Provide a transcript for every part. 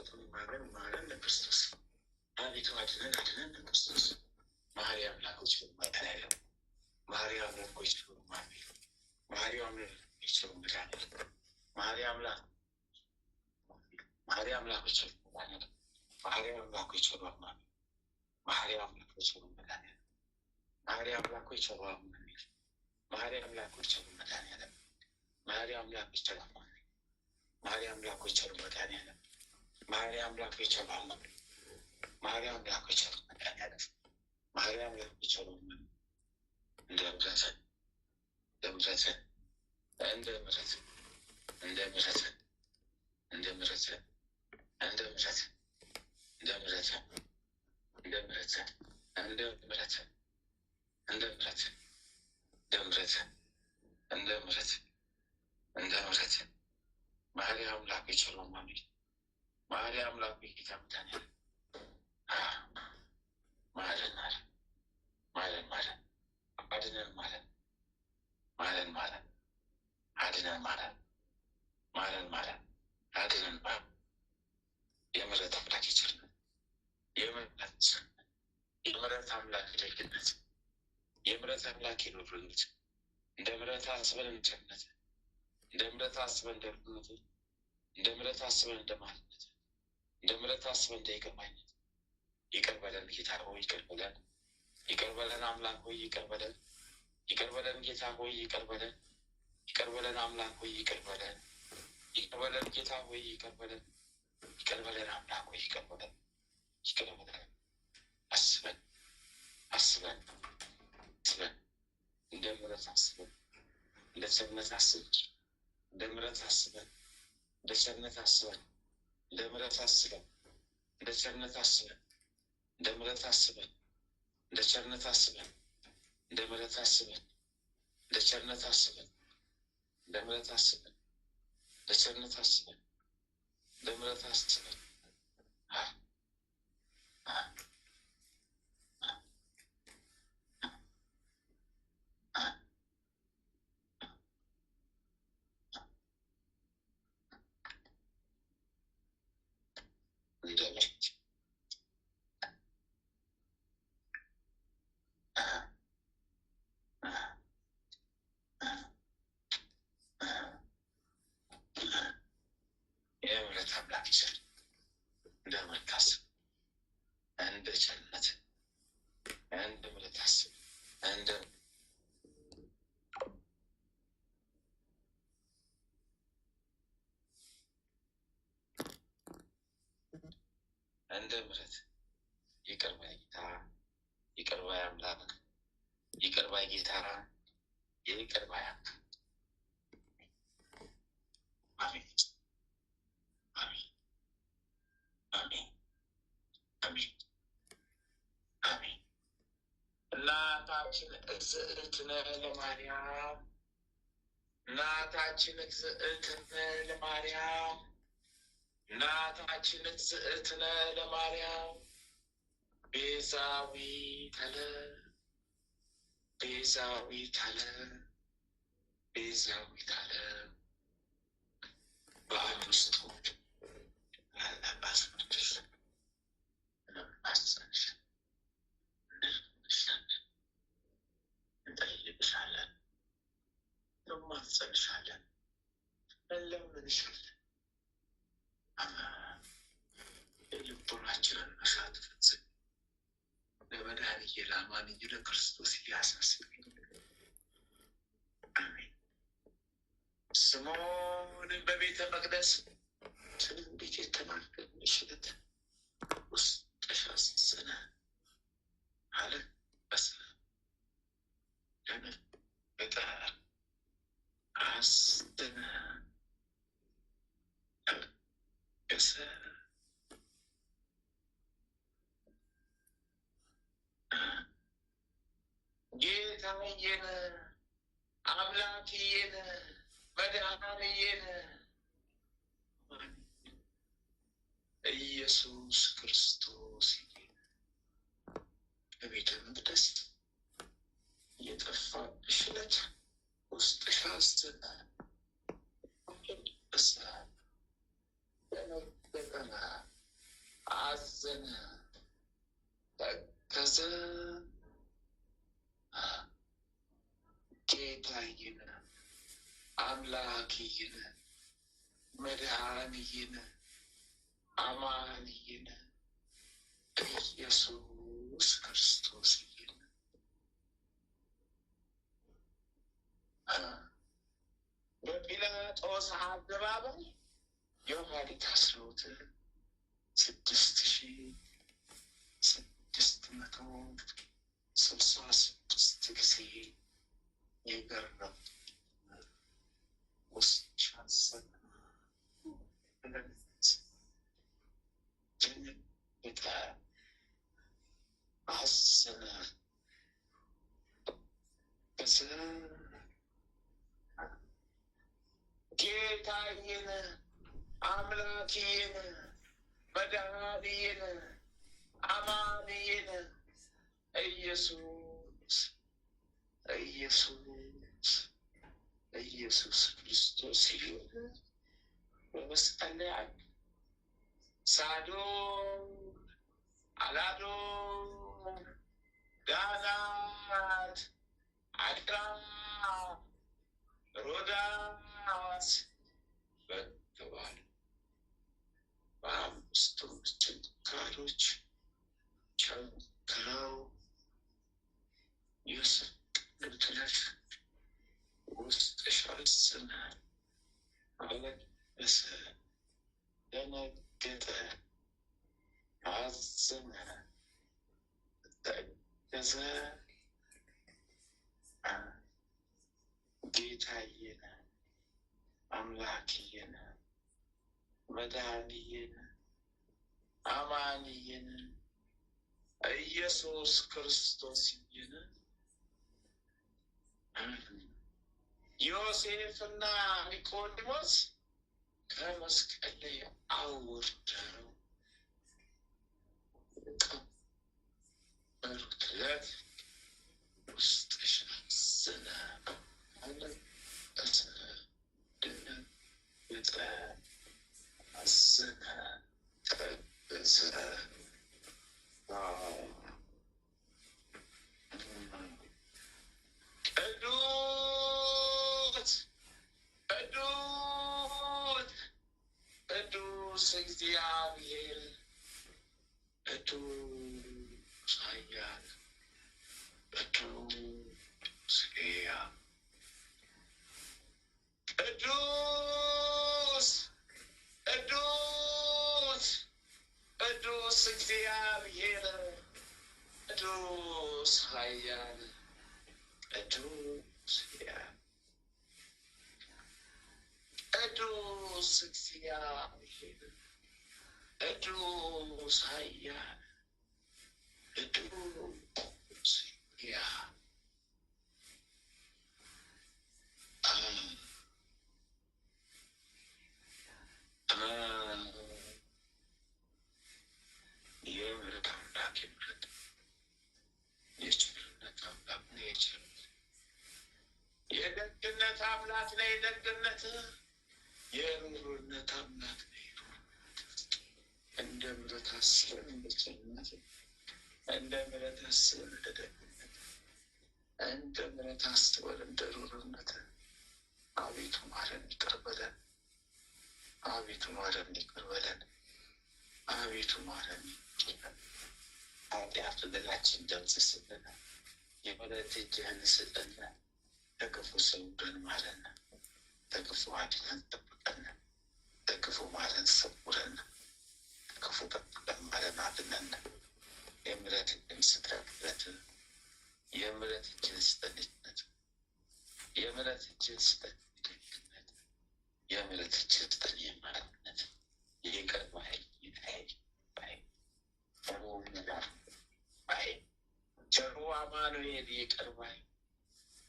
አቤቱን ማረን ለክርስቶስ አቤቱ አድነን ለክርስቶስ መሐሪ አምላኮች መድኃኒዓለም መሐሪ አምላኮች መሐሪ አምላኮች መድኃኒዓለም መሐሪ አምላኮች መድኃኒዓለም መሐሪ አምላኮች መሐሪ አምላኮች መድኃኒዓለም መሐሪ አምላኮች መሐሪ አምላኮች መድኃኒዓለም መሐሪ አምላኮች መሐሪ አምላኮች መድኃኒዓለም መሐሪ አምላኮች መሐሪ አምላኮች መድኃኒዓለም መሐሪ አምላኮች እንደ ምሕረት መሐሪ አምላኮች መሐሪ አምላኮች ጌታ መድኃኒዓለም ማረን አድነን ማረን አድነን የምሕረት አምላክ ቸርነት የምሕረት አምላክ ደግነት የምሕረት አምላክ ሩህሩህነት እንደ ምሕረት አስበን ቸርነት እንደ ምሕረት አስበን ደግነት እንደ ምሕረት አስበን እንደ ማርነት እንደ ምሕረት አስበን እንደ ይቅር ባይነት ይቅር በለን ጌታ ሆይ ይቅር በለን አምላክ ሆይ ይቅር በለን ጌታ ሆይ ይቅር በለን አምላክ ሆይ ይቅር በለን ጌታ ሆይ ይቅር በለን አምላክ ሆይ ይቅር በለን አስበን እንደ ምሕረት አስበን እንደ ቸርነት አስበን እንደ ምሕረት አስበን እንደ ቸርነት አስበን እንደ ምሕረት አስበን እንደ ቸርነት አስበን እንደ ምሕረት አስበን እንደ ቸርነት አስበን እንደ ምሕረት አስበን እንደ ቸርነት አስበን እንደ ምሕረት አስበን እንደ ቸርነት አስበን እንደ ምሕረት አስበን የምሕረት አምላክ ይችላል እንደ ምሕረት አስብ እንደ ቸርነት እንደ ምሕረት አስብ እንደ ምሕረት ይቅር ባይ ጌታ ይቅር ባይ አምላክ ይቅር ባይ ጌታ ይቅር ባይ አምላክ አሜን አሜን አሜን አሜን አሜን። እናታችን እግዝእትነ ለማርያም እናታችን እግዝእትነ ለማርያም እናታችን እግዝእትነ ለማርያም ቤዛዊተ ዓለም በዓል ውስጥ አባስመድሽ እንማጸንሽ እንጠይቅሻለን እንማጸንሻለን እንለምንሻለን የልቦናችንን መሻት ፈጽም ለመድኃኒየ ለአማኑኤል ለክርስቶስ እያሳስብኝ አሜን። ስምዖን በቤተ መቅደስ ትንቢት የተናገረሽ ዕለት ውስጥሽ አዘነ፣ አለቀሰ፣ ደነገጠ፣ አዘነ፣ አለቀሰ። ጌታዬን አምላኬን መድኃኒዬን ኢየሱስ ክርስቶስ በቤተ መቅደስ የጠፋብሽ ዕለት ውስጥሽ አዘነ፣ አለቀሰ፣ ደነገጠ፣ አዘነ፣ ተከዘ። ጌታዬን አምላኬን መድኃኒዬን አማንዬን ኢየሱስ ክርስቶስዬን በጲላጦስ አደባባይ የኋሊት አስሮት 6666 ጊዜ የገረም ውስጥ ሻሰን ደነገጠ፣ አዘነ፣ ተከዘ። ጌታዬን አምላኬን መድኃኒዬን አማንዬን ኢየሱስ ኢየሱስ ኢየሱስ ክርስቶስ ሲሆን በመስቀል ላይ ሳዶር፣ አላዶር፣ ዳናት፣ አድራ፣ ሮዳስ በተባሉ በአምስቱ ችንካሮች ቸንክረው የሰቀሉት ውስጥ ሻሰነ፣ አለቀሰ፣ ደነገጠ፣ አዘነ፣ ተከዘ። ጌታዬን አምላኬን መድኃኒዬን አማንዬን ኢየሱስ ክርስቶስዬን ዮሴፍና ኒቆዲሞስ ከመስቀል ላይ አውርደው ቀበሩት። ውስጥሽ አዘነ፣ አለቀሰ፣ ደነገጠ፣ አዘነ፣ ተከዘ። ቅዱስ ቅዱስ ቅዱስ እግዚአብሔር ቅዱስ ኃያል ቅዱስ ሕያው ቅዱስ ቅዱስ ቅዱስ እግዚአብሔር ቅዱስ ኃያል ቅዱስ ሕያው ቅዱስ እግዚአብሔር ቅዱስ ኃያል ቅዱስ ሕያው የምሕረት አምላክ የምሕረት የቸርነት አምላክ ነው። የደግነት አምላክ ነው። የደግነት የሩህሩህነት አምላክ ነው። እንደ ምሕረት አስበን እንደ ቸርነት፣ እንደ ምሕረት አስበን እንደ ደግነት፣ እንደ ምሕረት አስበን እንደ ሩህሩህነት አቤቱ ማረን፣ ይቅር በለን። አቤቱ ማረን፣ ይቅር በለን። አቤቱ ማረን፣ ይቅር በለን። ኃጢአት በደላችን ደምስስልን፣ የምሕረት እጅህን ስጠን። ከክፉ ሰውረን ማረን፣ ከክፉ አድነን ጠብቀን፣ ከክፉ ማረን ሰውረን፣ ከክፉ ጠብቀን ማረን አድነን። የምሕረት እጅህን ስጠን፣ የምሕረት እጅህን ስጠን፣ የምሕረት እጅህን ስጠን፣ የምሕረት እጅህን ስጠን፣ የማርነት ይቅር ባይ ቸሩ አማኑኤል ይቅር ባይ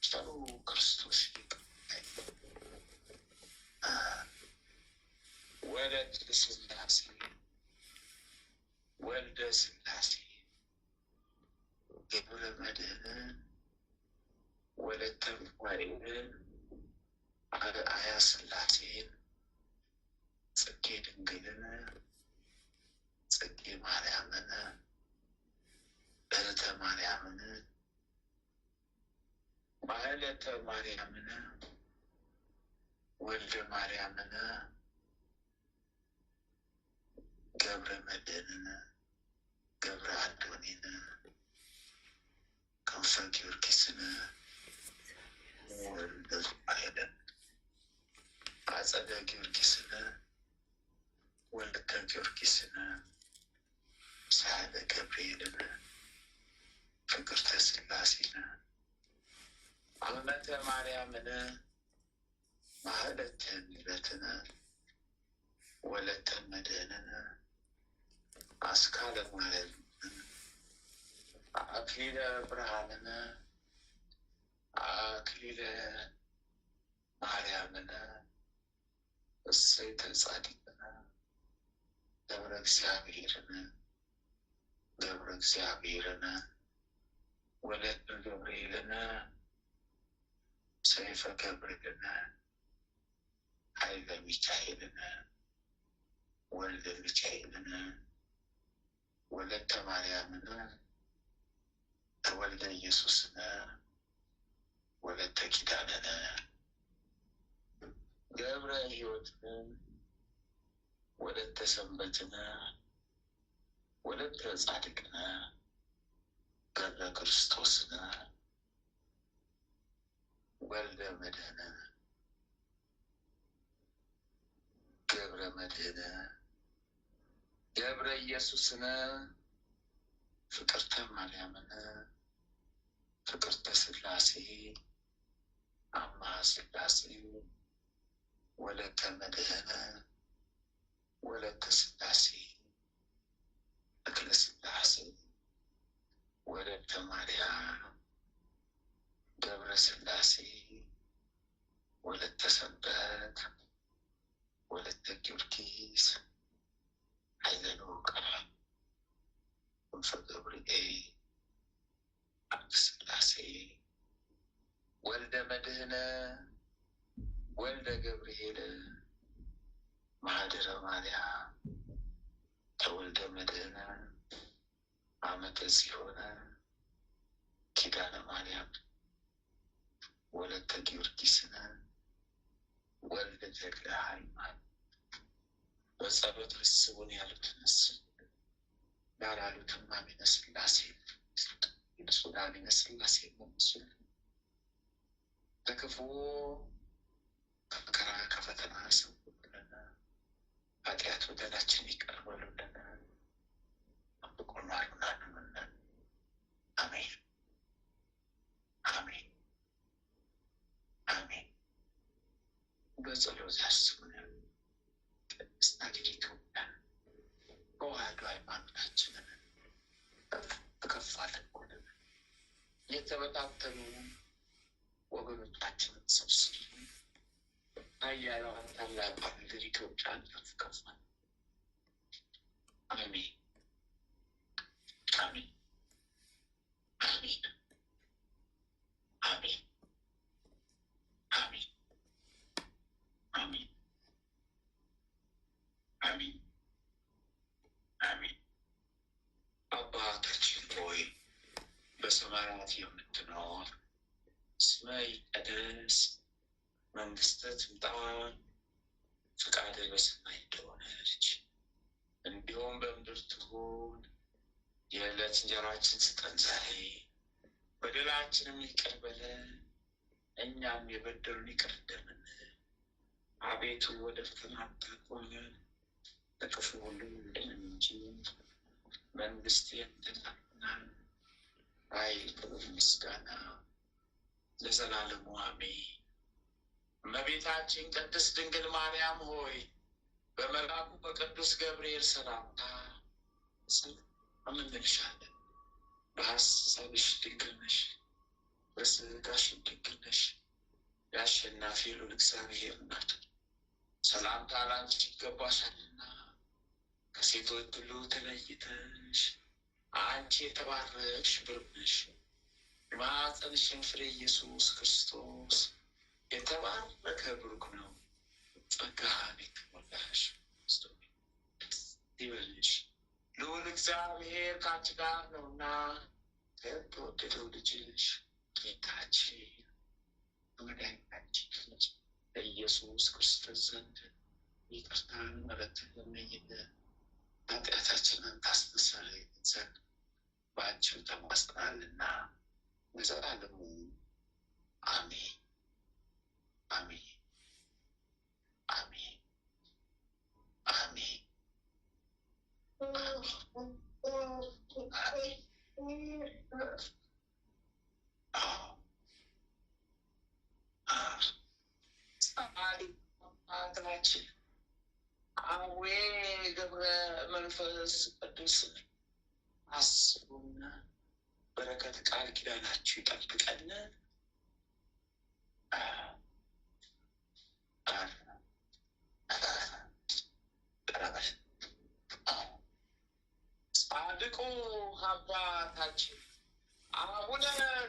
ቸሩ ክርስቶስ ይቅር ባይ ወለተ ሥላሴ ወልደ ሥላሴ ገብረ መድኅን ወለተ ሚካኤልን አርአያ ሥላሴን ጽጌ ድንግልን ጽጌ ማርያምን እህተ ማርያምን ማህለተ ማርያምን ወልደ ማርያምን ገብረ መድኅንን ገብረ አዶኒን ክንፈ ጊዮርጊስን ወልደ ዙፋኤልን አጸደ ጊዮርጊስን ወልደ ጊዮርጊስን ሳህለ ገብርኤልን ፍቅርተ ሥላሴን አመተ ማርያምን ማህለተ ምሕረትን ወለተ መድኅንን አስካለ ማርያምን አክሊለ ብርሃንን አክሊለ ማርያምን እሰይተ ጻድቅን ገብረ እግዚአብሔርን ወለተ ገብርኤልን ሰይፈ ገብርኤልን ኃይለ ሚካኤልን ወልደ ሚካኤልን ወለተ ማርያምን ተወልደ ኢየሱስን ወለተ ኪዳንን ገብረ ሕይወትን ወለተ ሰንበትን ወለተ ጻድቅን ገብረ ክርስቶስን ወልደ መድኅንን ገብረ መድኅንን ገብረ ኢየሱስን ፍቅርተ ማርያምን ፍቅርተ ሥላሴ አምሃ ሥላሴ ወለተ መድኅንን ወለተ ሥላሴ ተክለ ሥላሴ ወለተ ማርያም ገብረ ሥላሴ ወለተ ሰንበት ወለተ ጊዮርጊስ ኃይለ ልዑቃን ክንፈ ገብርኤል አብ ሥላሴ ወልደ መድኅን ወልደ ገብርኤል ማህደረ ማርያም ተወልደ መድኅን አመተ ጽዮን ኪዳነ ማርያም ወለተ ጊዮርጊስን ወልደ ተክለ ሃይማኖት በጸሎት ልስቡን ያሉትንስ ያላሉትም አሚነ ሥላሴ እሱን አሚነ ሥላሴ ምስል ከክፉ ከመከራ ከፈተና ሰውልን ኃጢአት በደላችን ይቅር በሉልን ጠብቆናልና አሜን አሜን አሜን። በጸሎት ያስቡን ቅድስት ሀገረ ኢትዮጵያ በተዋሕዶ ሃይማኖታችንን ከፍ አድርጉልን። የተበታተኑ ወገኖቻችንን ሰብስቡ። ኃያሏን ታላቅ ሀገር ኢትዮጵያን ከፍ አሜን አሜን አሜን አሜን አሜን አሜን አሜን አሜን። አባታችን ሆይ በሰማያት የምትኖር ስምህ ይቀደስ፣ መንግሥትህ ትምጣ፣ ፈቃድህ በሰማይ እንደሆነች እንዲሁም በምድር ትሁን። የዕለት እንጀራችንን ስጠን ዛሬ፣ በደላችንም ይቅር በለን እኛም የበደሉንን ይቅር እንደምንል፣ አቤቱ ወደ ፈተና አታግባን ከክፉ ሁሉ አድነን እንጂ መንግሥት ያንተ ናትና፣ ኃይል፣ ክብር፣ ምስጋና ለዘላለሙ አሜን። እመቤታችን ቅድስት ድንግል ማርያም ሆይ በመልአኩ በቅዱስ ገብርኤል ሰላምታ ሰላም እንልሻለን። በሐሳብሽ ድንግል ነሽ፣ በሥጋሽም ድንግል ነሽ። የአሸናፊ ልዑል እግዚአብሔር እናት ሰላምታ ላንቺ ይገባሻልና፣ ከሴቶች ሁሉ ተለይተሽ አንቺ የተባረክሽ ብሩክ ነሽ። የማኅፀንሽን ፍሬ ኢየሱስ ክርስቶስ የተባረከ ብሩክ ነው። ጸጋን የተሞላሽ ደስ ይበልሽ፣ ልዑል እግዚአብሔር ካንቺ ጋር ነውና የተወደደው ልጅሽ ጌታችን በመድኃኒታችን በኢየሱስ ክርስቶስ ዘንድ ይቅርታን ምሕረትን ለምኝልን ኃጢአታችንን ታስተሰርይ ዘንድ በአንቺም ተማጽነናልና ለዘላለሙ አሜን አሜን አሜን አሜን ጸሎታችን አዌ ገብረ መንፈስ ቅዱስ አስቡና በረከት ቃል ኪዳናችሁ ይጠብቀን። ጻድቁ አባታችን አቡነ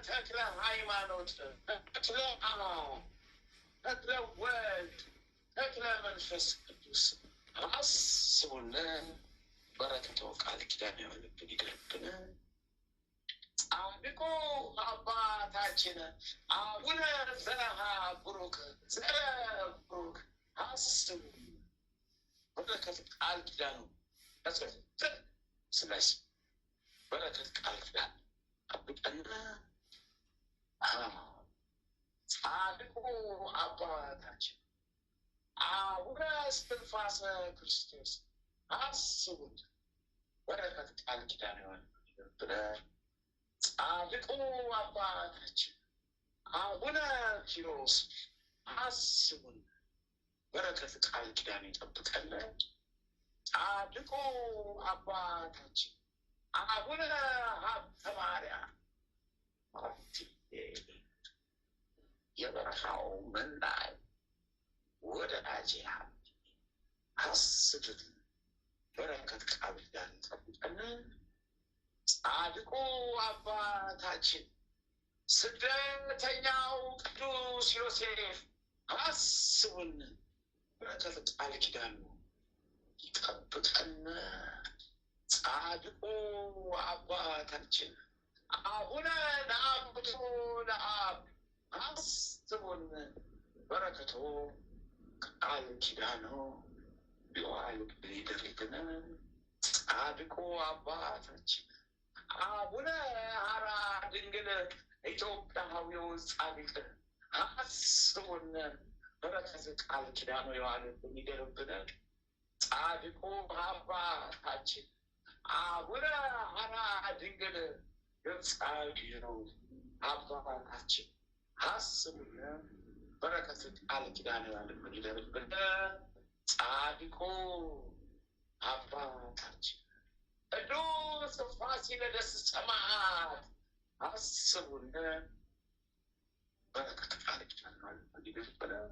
ተክለ ሃይማኖት ተክለ ወልድ ተክለ መንፈስ ቅዱስ አስቡን በረከቶ ቃል ኪዳን ያወልብን ይደርብን። ጻድቁ አባታችን አቡነ ዘርዓ ቡሩክ አስቡ በረከት ቃል ኪዳኑ ስለዚህ በረከት ቃል ኪዳን ጠብቀን። ጻድቁ አባታችን አቡነ እስትንፋሰ ክርስቶስ አስቡን በረከት ቃል ኪዳን ይሆንብን። ጻድቁ አባታችን አቡነ ኪሮስ አስቡን በረከት ቃል ኪዳን ይጠብቀን። ጻድቁ አባታችን አቡነ ሀብተ ማርያም የበረሃው መናይ ወዳጄ አስቡን በረከት ቃል ኪዳን ይጠብቀን። ጻድቁ አባታችን ስደተኛው ቅዱስ ዮሴፍ አስቡን በረከት ቃል ኪዳኑ ይጠብቀን። ጻድቁ አባታችን አቡነ ነአምቱ ለአብ አስቡን በረከቶ ቃል ኪዳኑ ይደርብን። ጻድቁ አባታችን አቡነ ሐራ ድንግል ኢትዮጵያዊው ጻድቅ አስቡን በረከት ቃል ኪዳኑ ይዋልብን ይደርብን። ጻድቁ አባታችን አቡነ ሐራ ድንግል ግብፃዊው አባታችን አስቡን በረከት ቃል ኪዳኑ ይዋልብን ይደርብን። ጻድቁ አባታችን ቅዱስ ፋሲለደስ ሰማዕት አስቡን በረከት ቃል ኪዳኑ ይዋልብን።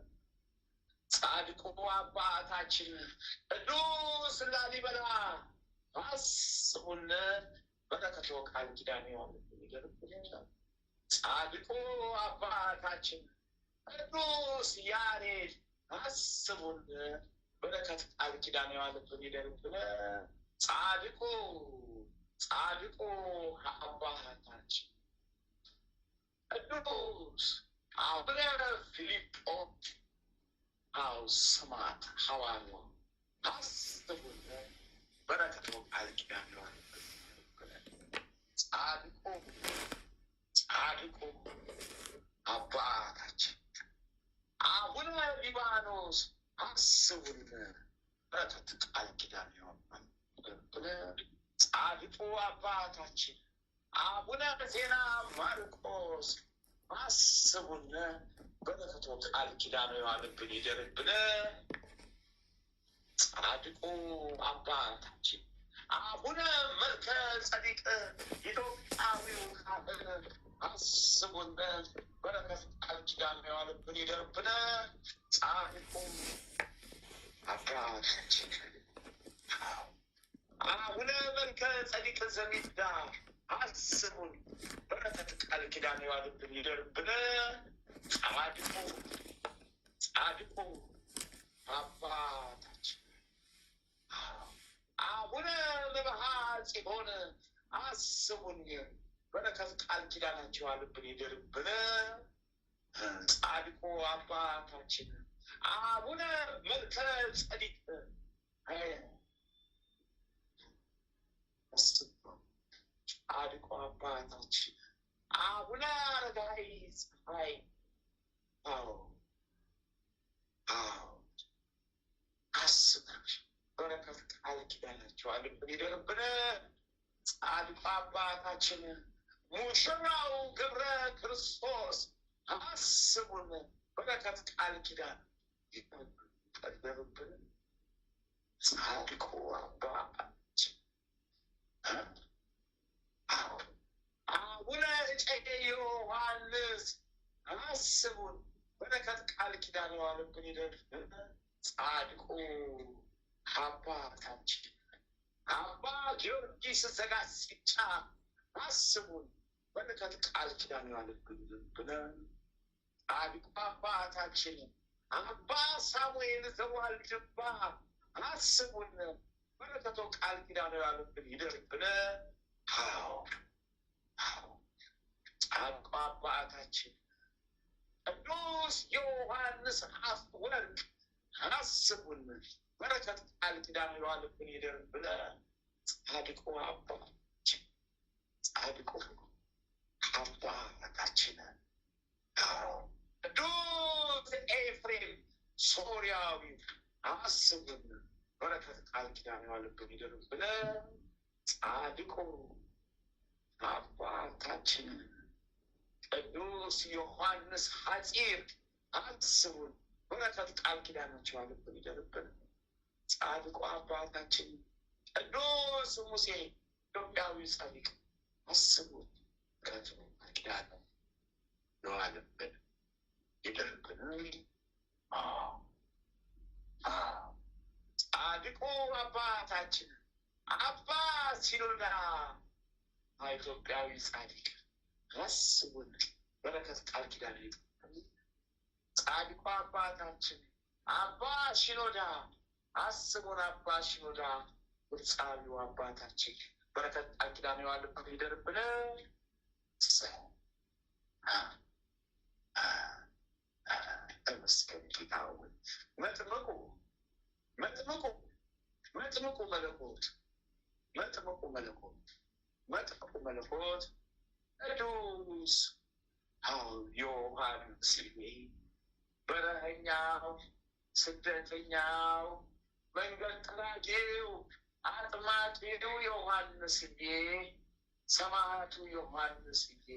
ጻድቁ አባታችን ቅዱስ ላሊበላ አስቡን በረከቶ ቃል ኪዳኑ ይዋልብን። ጻድቁ አባታችን ቅዱስ ያሬድ አስቡን በረከት ቃል ኪዳኑ ይዋልብን ይደርብን። ጻድቁ አባታችን ቅዱስ አቡነ ፊልጶስ ስማት ሐዋርያው አስቡን በረከቶ ቃል ኪዳኑ ይዋልብን። ጻድቁ አባታችን አቡነ ሊባኖስ አስቡን በረከት ቃል ኪዳኑ ይዋልብን። ጻድቁ አባታችን አቡነ ዜና ማርቆስ አስቡን በረከቶ ቃል ኪዳኑ ይዋልብን ይደርብን። ጻድቁ አባታችን አቡነ መልከ ጸዲቅ ኢትዮጵያዊው ካህን አስቡን በረከት ቃል ኪዳኑ ይዋልብን ይደርብን። ጻድቁ አባታችን አቡነ መልከ ጸዲቅ ዘሚዳ አስቡን በረከት ቃል ኪዳኑ ይዋልብን ይደርብን። ጻድቁ አባታችን አቡነ ደብረ ጽዮን አስቡኝ በረከት ቃል ኪዳናቸው አለብን ይደርብን ጻድቁ አባታችን አቡነ መልከ ጸዲቅ ጻድቁ አባታችን አቡነ አረጋዊ ፀሐይ አስበን በረከት ቃል ኪዳናቸው አለብን ይደርብን ጻድቁ አባታችን ሙሽራው ገብረ ክርስቶስ አስቡን በረከት ቃል ኪዳን ይደርብን ጻድቁ አባታችን አቡነ እጨጌ ዮሐንስ አስቡን በረከት ቃል ኪዳን አለብን ይደርብን ጻድቁ አባታችን አባ ጊዮርጊስ ዘጋስጫ አስቡን በረከት ቃል ኪዳን አለብን ብለን ጻድቁ አባታችን አባ ሳሙኤል ዘዋልድባ አስቡን በረከቱ ቃል ኪዳን አለብን ይደርብን ጻድቁ አባታችን ቅዱስ ዮሐንስ አፈወርቅ አስቡን በረከት ቃል ኪዳን አለብን ይደርብን ጻድቁ አባታችን ጻድቁ አባታችን ቅዱስ ኤፍሬም ሶርያዊ አስቡን በረከት ቃል ኪዳን አለብን ይደርብን ጻድቁ አባታችን ቅዱስ ዮሐንስ ሐጺር አስቡን በረከት ቃል ኪዳናቸው አለብን ይደርብን ጻድቁ አባታችን ቅዱስ ሙሴ ኢትዮጵያዊ ጻድቅ አስቡን በረከት ቃል ኪዳን አለብን ይደርብን ጻድቁ አባታችን አባ ሲኖዳ ኢትዮጵያዊ ጻድቅ አስቡን በረከት ቃል ኪዳን ጻድቁ አባታችን አባ ሽኖዳ አስቡን አባ ሽኖዳ ወጻቢው አባታችን በረከት ቃል ኪዳን አለብን ይደርብን ተመስገን ጌታው መጥምቁ መለኮት ቅዱስ ዮሐንስ በረሀኛው ስደተኛው መንገድ ጠራጊው አጥማቂው ዮሐንስዬ ሰማዕቱ ዮሐንስዬ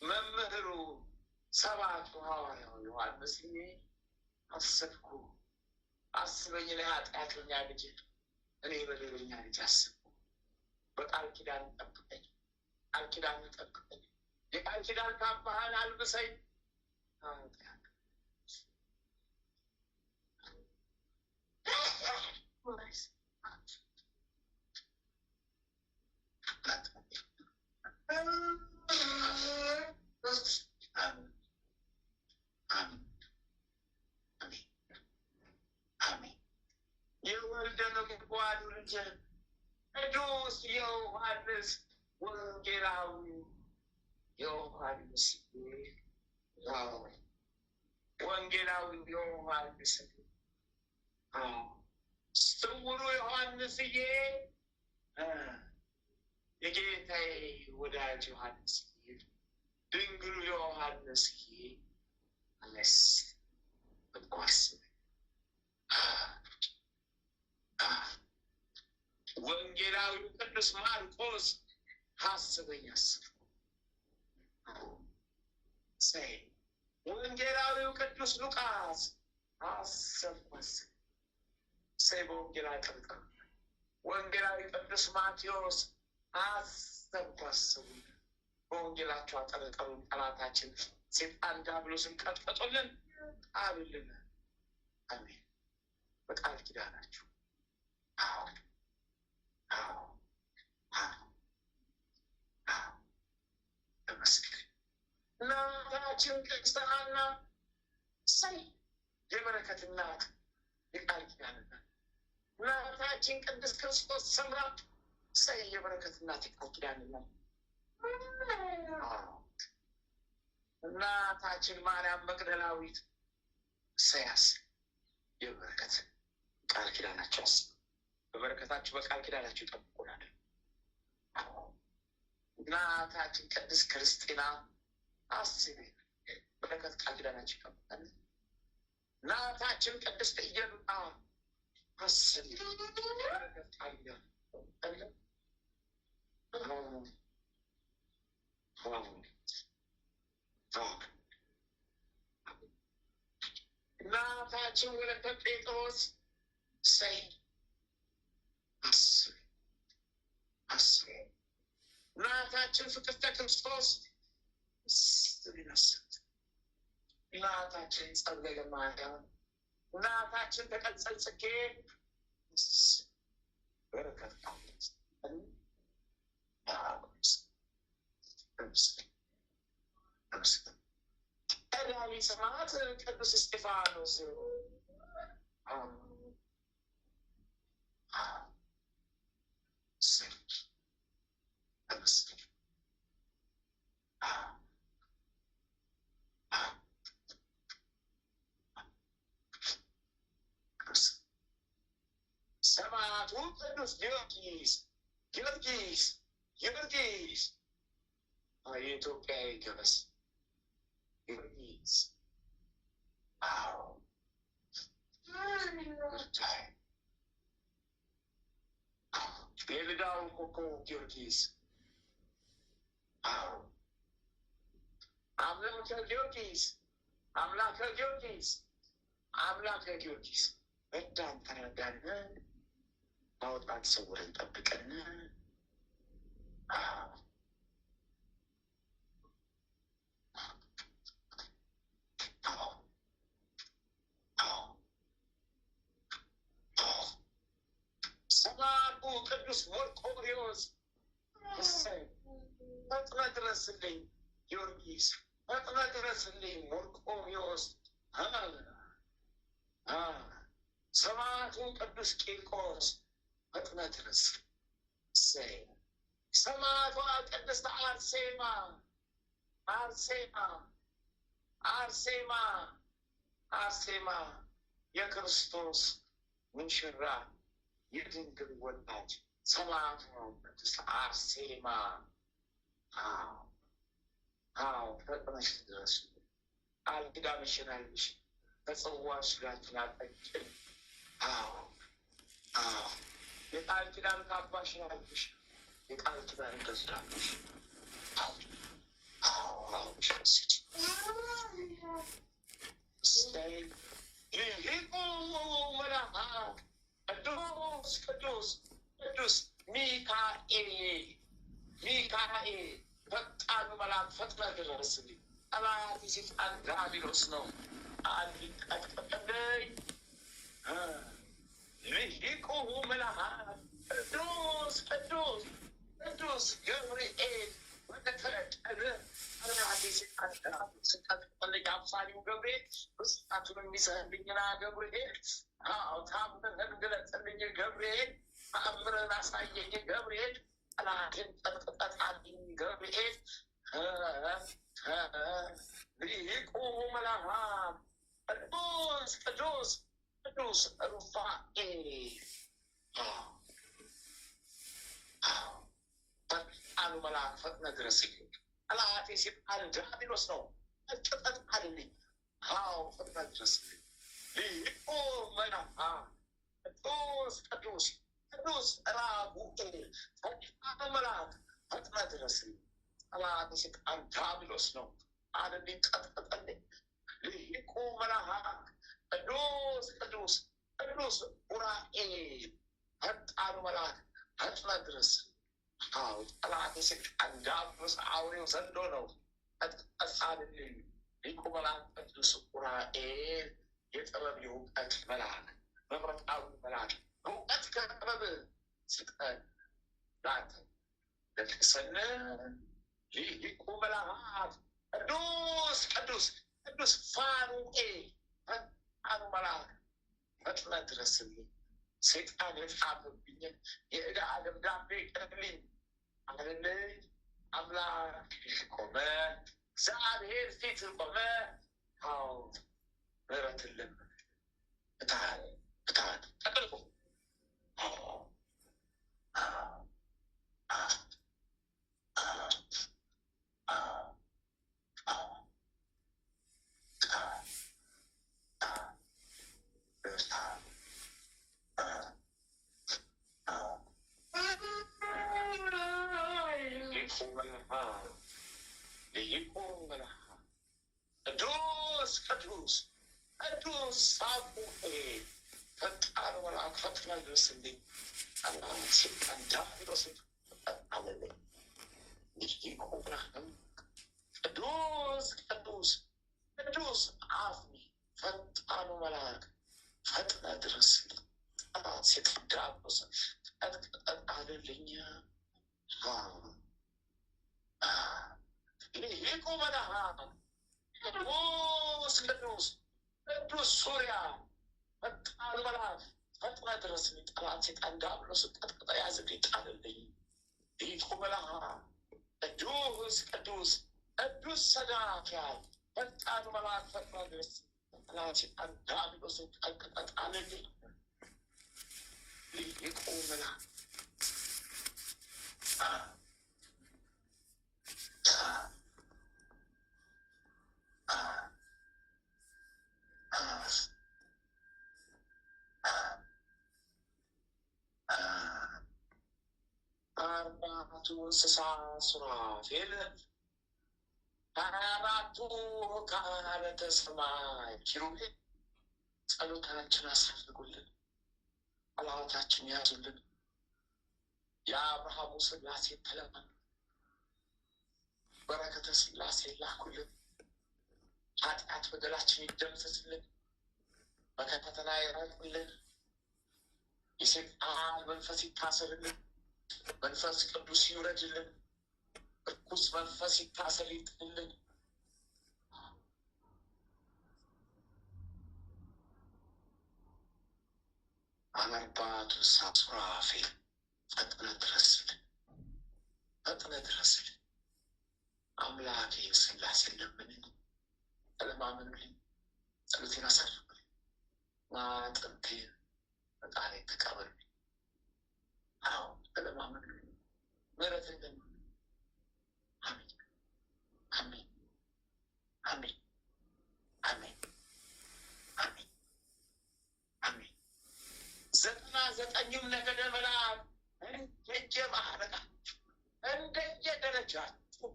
መምህሩ ሰባቱ ሐዋርያው ዮሐንስዬ አሰብኩ አስበኝ ለኃጢአተኛ ልጅ እኔ በደለኛ ልጅ አስብኩ በቃል ኪዳን ጠብቀኝ ቃል ኪዳን ጠብቀኝ የቃል ኪዳን ካባህን አልብሰኝ የወልደ ነጎድጓድ ልጅ ቅዱስ ዮሐንስ ወንጌላዊ ዮሐንስ ወንጌላዊ ዮሐንስ ስውሩ ዮሐንስዬ የጌታዬ ወዳጅ ዮሐንስዬ ድንግሉ ዮሐንስዬ አለስ በቋስ ወንጌላዊ ቅዱስ ማርቆስ አስበኝ አስበው ሰይ ወንጌላዊው ቅዱስ ሉቃስ አሰብኳስ ሰይ በወንጌላዊ ጠብቀ ወንጌላዊ ቅዱስ ማቴዎስ አሰብኳስ በወንጌላቸው አጠረጠሩን ጠላታችን ሴጣን ዲያብሎስን ቀጥቀጡልን አሉልን አሜን በቃል ኪዳናችሁ ተመስገን እናታችን ቅድስት ሐና ሰይ የበረከት እናት የቃል ኪዳን እናት እናታችን ቅድስት ክርስቶስ ሰምራ እሰይ የበረከት እናት ቃል ኪዳን ነው። እናታችን ማርያም መግደላዊት እሰያስ የበረከት ቃል ኪዳናቸው በበረከታችሁ በቃል ኪዳናችሁ ይጠብቁናል። እናታችን ቅድስት ክርስቲና አስቢ በረከት ቃል ኪዳናችሁ ይጠብቃል። እናታችን ቅድስት ኢየሉጣ አስቢ በረከት ቃል ኪዳን እናታችን ወለተ ጴጥሮስ ሰይ አስቢ እናታችን ፍቅርተ ክርስቶስ ስቢነስት እናታችን ጸለየ ማርያም እናታችን ተቀጸል ጽጌ በረከት ቀዳሚ ሰማዕት ቅዱስ እስጢፋኖስ ሰማዕቱ ቅዱስ ጊዮርጊስ የኢትዮጵያ ገበስ ጊዮርጊስ የልዳው ኮከብ ጊዮርጊስ አምላከ ጊዮርጊስ እዳን ተረዳን ማውጣት ሰውረን ጠብቀን ሰማዕቱ ቅዱስ መርቆሬዎስ ፈጥነህ ድረስልኝ ጊዮርጊስ ፈጥነህ ድረስልኝ መርቆሬዎስ ሰማዕቱ ቅዱስ ቂርቆስ ፈጥነህ ድረስ ሰማዕቷ ቅድስት አርሴማ የክርስቶስ ሙሽራ የድንግል ወላጅ ሰማዕቷ ቅድስት አርሴማ ፈጥነሽ ድረስ ቃል ኪዳንሽን አልብሽ በጽዋሽ ጋር ትናጠጭን የቃል ኪዳን ካባሽን አልብሽ የቃል ኪዳን ገዝዳለሽ ሊቁ መልአክ ቅዱስ ሚካኤል ፈጣኑ መልአክ ፈጥነህ ድረስልኝ። ጠላት የሰይጣን ዲያብሎስ ነው አልቀጥቀጠኝ። ሊቁ መልአክ ቅዱስ ገብርኤል ወተፈጠረ ጠላት የሰይጣን ዲያብሎስ ቀጥቀጠልኝ። አብሳሪው ገብርኤል ብስጣቱን የሚሰህልኝና ገብርኤል ታምርህን ግለጽልኝ ገብርኤል ተአምርህን አሳየኝ ገብርኤል ጠላትን ቀጥቅጠጣልኝ ገብርኤል ሊቁ መልአክ ቅዱስ ሩፋኤል ፈጣኑ መልአክ ፈጥነህ ድረስልኝ። ጠላት የሰይጣን ዲያብሎስ ነው ቀጥቅጠጣልኝ። ፈጥነህ ድረስልኝ። ሊቁ መልአክ ቅዱስ ራጉኤል ፈጣኑ መልአክ ፈጥነህ ድረስልኝ። ጠላት የሰይጣን ዲያብሎስ ነው ሊቀጥቀጠልኝ። ሊቁ መልአክ ቅዱስ ኡራኤል ፈጣኑ መልአክ ፈጥነህ ድረስልኝ። ጠላት የሰይጣን ዲያብሎስ አውሬው ዘንዶ ነው ቀጥቀጣልኝ። ሊቁ መልአክ ቅዱስ ኡራኤል የጥበብ የእውቀት መልአክ መብረቃዊ መልአክ እውቀት ከጥበብ ስጠን ላንተ ለቅሰን። ሊቁ መልአክ ቅዱስ ፋኑኤል ፈጣኑ መልአክ ፈጥነህ ድረስልኝ። ሰይጣን የጻፈብኝን የዕዳ ደብዳቤ ቅርልኝ አለለ አምላክ ቆመ። እግዚአብሔር ፊት ቆመ። አዎ ምሕረትን ለመነ። ፍትሐት ተቀልቆ ቅዱስ ሳሙኤል ፈጣን መልአክ ፈጥና ድረስልኝ ዳቢሎስ አለልኝ። ቅዱስ አፍኒ ፈጣኑ መልአክ ፈጥነ ድረስልኝ ሴጣን ዳቢሎስ አለልኝ። ሊቁ መልአክ ቅዱስ ሱሪያ ፈጣን መልአክ ፈጥነ ድረስልኝ ጠላት ሴጣን ዳቢሎስ ቀጥቅጠ ያዝልኝ ጣልልኝ። ሊቁ መልአክ ቅዱስ ሰዳክያል ፈጣኑ መልአክ ፈጥነ ድረስልኝ ጠላት ሴጣን ዳቢሎስ ቀጥቅጠ ጣልልኝ። ሊቁ መልአክ አራቱ እንስሳ ሱራፌል 24ቱ ካህናተ ሰማይ ኪሩቤል ጸሎታችን አሳርጉልን፣ ጠላታችን ያዙልን። የአብርሃሙ ሥላሴ ተለመኑ፣ በረከተ ሥላሴ ላኩልን። ኃጢአት በደላችን ይደምሰስልን፣ በከፈተና ይራቅልን። የሰይጣን መንፈስ ይታሰርልን፣ መንፈስ ቅዱስ ይውረድልን። እርኩስ መንፈስ ይታሰር ይጥልን። አርባቱ እንስሳ ሱራፌል ፈጥነ ድረስልን። አምላኬ ሥላሴ ለምንኝ ተለማመኑልኝ፣ ጸሎቴን አሳርጉልኝ። አጥንቴን ፈጣሪ ተቀበሉልኝ። አዎ ተለማመኑልኝ፣ ምሕረትን ለምኑልኝ። አሜን። 99ኙም ነገደ መላእክት እንደየማዕረጋችሁ እንደየደረጃችሁ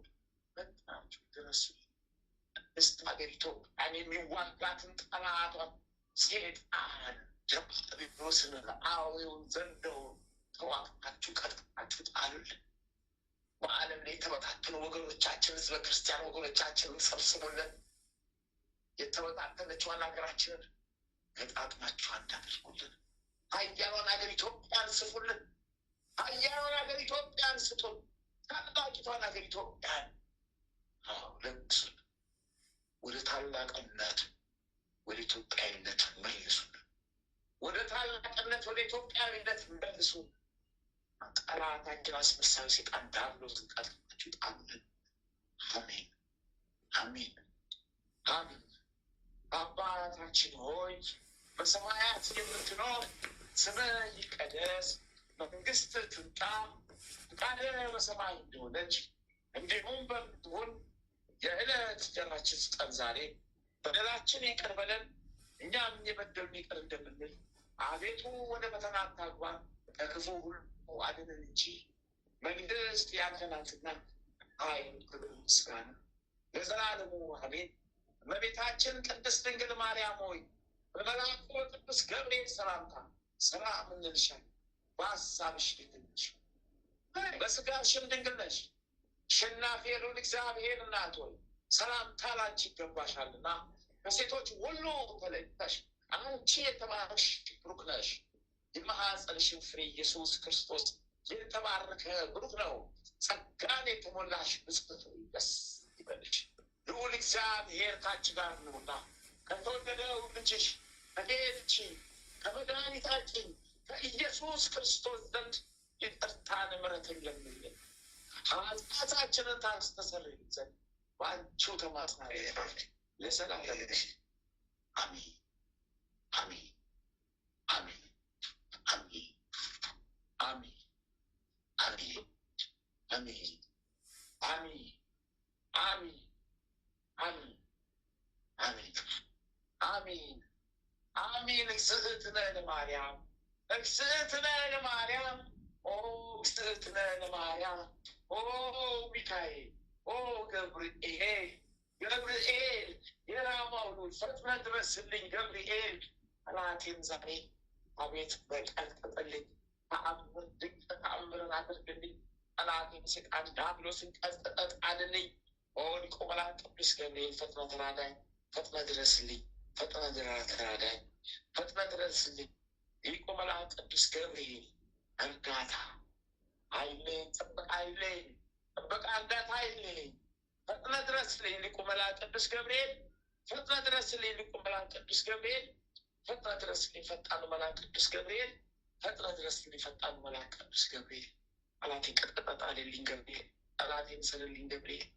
መጥናችሁ ድረሱልኝ። ሀገሪቱ የሚዋጋትን ጠላቷን ሴጣን ዲያብሎስን አውሬውን ዘንዶውን ተዋግታችሁ ቀጥቅጣችሁ ጣሉልን። በዓለም ላይ የተበታተኑ ወገኖቻችን ህዝበ ክርስቲያን ወገኖቻችንን ሰብስቡልን። የተበታተነችዋን ሀገራችንን ገጣጥማችሁ እንዳደርጉልን። ኃያሏን ሀገር ኢትዮጵያን ስጡልን። ኃያሏን ሀገር ኢትዮጵያን ስጡን። ታላቂቷን ሀገር ኢትዮጵያን ለግሱን። ወደ ታላቅነት ወደ ኢትዮጵያዊነት መልሱን። ወደ ታላቅነት ወደ ኢትዮጵያዊነት መልሱን። ጠላታችን አስመሳዩ ሴጣን ዲያብሎስን ቀጥቅጣችሁ ጣሉልን። አሜን። አባታችን ሆይ በሰማያት የምትኖር ስምህ ይቀደስ፣ መንግሥትህ ትምጣ፣ ፈቃድህ በሰማይ እንደሆነች እንዲሁም በምድር የዕለት እንጀራችንን ስጠን ዛሬ። በደላችን ይቅር በለን እኛም የበደሉንን ይቅር እንደምንል። አቤቱ ወደ ፈተና አታግባን ከክፉ ሁሉ አድነን እንጂ መንግሥት ያንተ ናትና፣ ኃይል፣ ክብር፣ ምስጋና ለዘላለሙ አሜን። እመቤታችን ቅድስት ድንግል ማርያም ሆይ በመልአኩ ቅዱስ ገብርኤል ሰላምታ ሰላም እንልሻለን። በሐሳብሽ ድንግል ነሽ፣ በሥጋሽም ድንግል ነሽ። አሸናፊ የልዑል እግዚአብሔር እናት ሆይ ሰላምታ ላንቺ ይገባሻልና፣ ከሴቶች ሁሉ ተለይተሽ አንቺ የተባረክሽ ብሩክ ነሽ። የማኅፀንሽን ፍሬ ኢየሱስ ክርስቶስ የተባረከ ብሩክ ነው። ጸጋን የተሞላሽ ብፅዕት ሆይ ደስ ይበልሽ፣ ልዑል እግዚአብሔር ካንቺ ጋር ነውና ከተወደደው ልጅሽ ከጌታችን ከመድኃኒታችን በኢየሱስ ክርስቶስ ዘንድ ይቅርታን ምሕረትን ለምንልን ኃጢአታችንን ታስተሰርይ ዘንድ በአንቺው ተማጽናለች ለዘላለም። አሜን አሜን አሜን አሜን አሜን አሜን አሜን አሜን አሜን አሜን አሜን አሜን አሜን። እግዝእትነ ለማርያም እግዝእትነ ለማርያም እግዝእትነ ለማርያም ሚካኤል ገብርኤል ገብርኤል የራማው ልጅ ፈጥነህ ድረስልኝ ገብርኤል። ጠላቴን ዛሬ አቤት በቀልጥልኝ፣ ተአምር ድንቅ ተአምርን አድርግልኝ። ጠላቴን ሰይጣን ዲያብሎስን ቀጥቅጠህ ጣልልኝ። ሊቀ መላእክት ቅዱስ ገብርኤል ፈጥነህ ተራዳኝ፣ ፈጥነህ ድረስልኝ፣ ፈጥነህ ተራዳኝ፣ ፈጥነህ ድረስልኝ። ሊቀ መላእክት ቅዱስ ገብርኤል እርዳታ አይለኝ፣ ጥበቃ አይለኝ፣ ጥበቃ እርዳታ አይለኝ። ፈጥነህ ድረስልኝ ሊቀ መላእክት ቅዱስ ገብርኤል፣ ፈጥነህ ድረስልኝ ሊቀ መላእክት ቅዱስ ገብርኤል፣ ፈጥነህ ድረስልኝ ፈጣኑ መልአክ ቅዱስ ገብርኤል፣ ፈጥነህ ድረስልኝ ፈጣኑ መልአክ ቅዱስ ገብርኤል። ጠላቴን ቀጥቅጠህ ጣልልኝ ገብርኤል፣ ጠላቴን ስልልኝ ገብርኤል።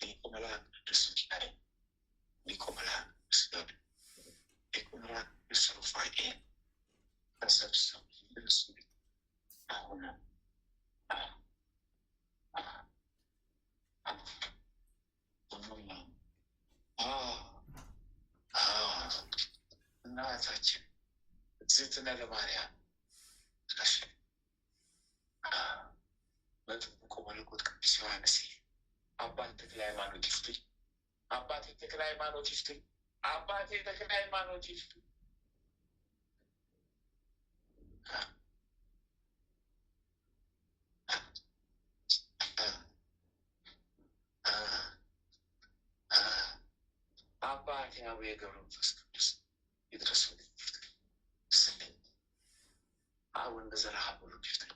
ሊቀ መላእክት ቅዱስ ሚካኤል፣ ሊቀ መላእክት ቅዱስ ገብርኤል፣ ሊቀ መላእክት ቅዱስ ሩፋኤል ተሰብሰቡ ይድረሱልኝ። አሁን እናታችን እግዝእትነ ለማርያም ድረሽ። መጥምቁ መለኮት ቅዱስ ዮሐንስ አባቴ ተክለ ሃይማኖት ይፍቱኝ፣ አባቴ ተክለ ሃይማኖት ይፍቱኝ፣ አባቴ ተክለ ሃይማኖት ይፍቱኝ። አባቴ አቡነ ገብረ መንፈስ ቅዱስ ይድረሱልኝ ይፍቱኝ። አቡነ ዘርዓ ብሩክ ይፍቱኝ፣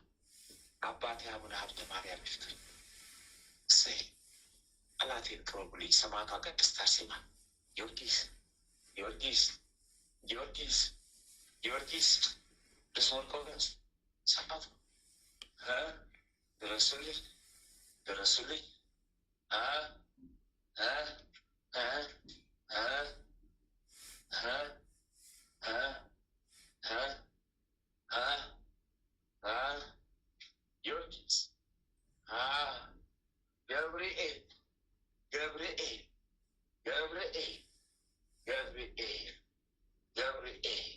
አባቴ አቡነ ሀብተ ማርያም ይፍቱኝ። እሰይ ጠላቴን ክበቡልኝ። ሰማዕቷ ቅድስት አርሴማ፣ ጊዮርጊስ ጊዮርጊስ ጊዮርጊስ ጊዮርጊስ ቅዱስ መርቆሬዎስ ሰማዕቱ ድረሱልኝ ድረሱልኝ። ጊዮርጊስ ገብርኤል ገብርኤል ገብርኤል ገብርኤል ገብርኤል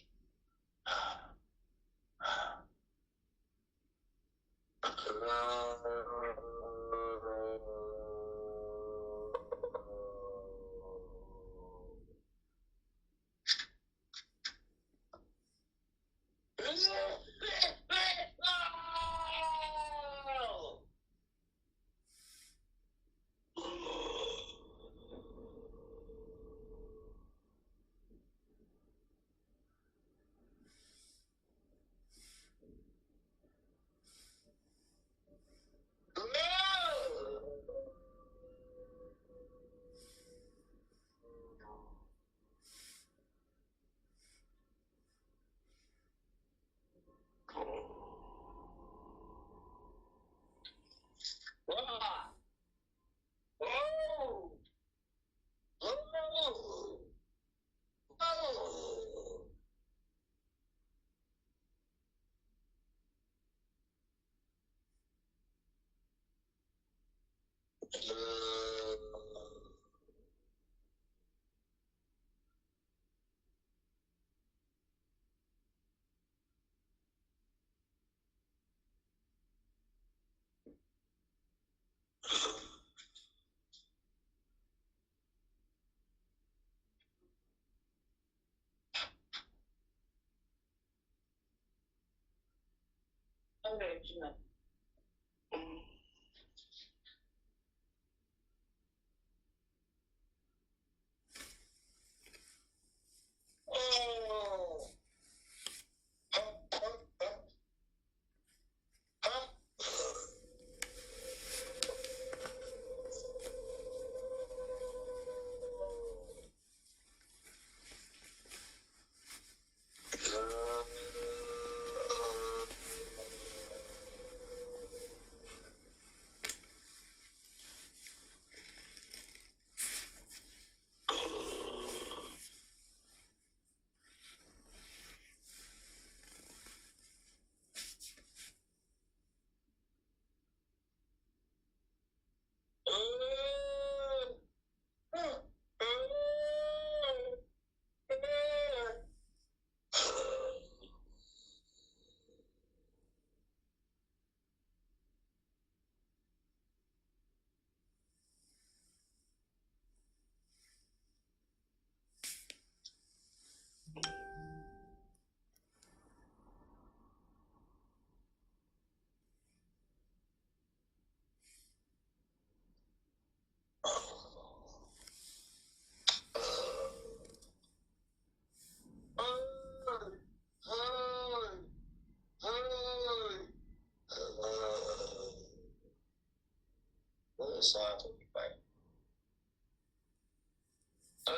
እሳት ይባል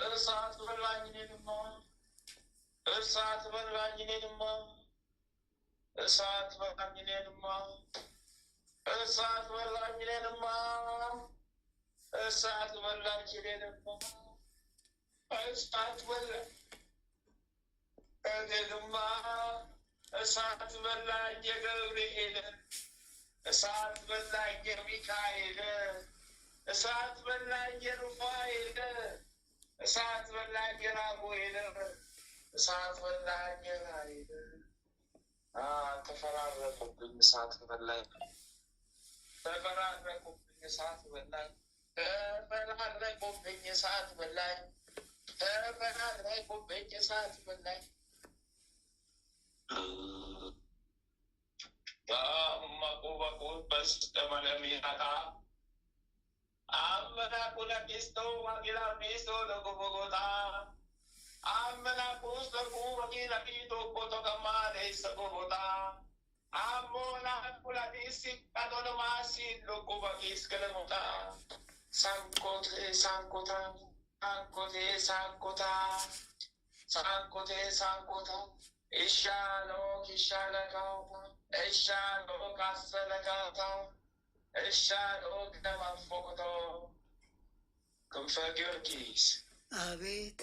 እሳት በላኝ እኔንማ እሳት በላኝ እኔንማ እሳት በላኝ እኔንማ እሳት በላኝ እኔንማ እሳት በላኝ እኔንማ እሳት በላኝ እኔንማ እሳት በላኝ የገብርኤል እሳት በላኝ የሚካኤል እሳት በላኝ የሩፋኤል እሳት በላኝ የራጉኤል እሳት በላኝ የራጉኤል ተፈራረቁብኝ እሳት በላኝ ተፈራረቁብኝ እሳት በላኝ ተፈራረቁብኝ እሳት በላኝ ተፈራረቁብኝ እሳት በላኝ Makubaku Bastamaniata Amanakuna Pisto, Magila Pisto, the Gobogota Amanakus, the Gubagila Pito, Potokamade, Sabogota Amona Puladisi, Adonomasi, Lokubakis, Kalamota Sankote, Sankota, Sankote, Sankota, Sankote, Sankota, Ishalo, Kishalakota. Eshalo kasalakata, eshalo gamafokoto. ክንፈ ጊዮርጊስ አቤት።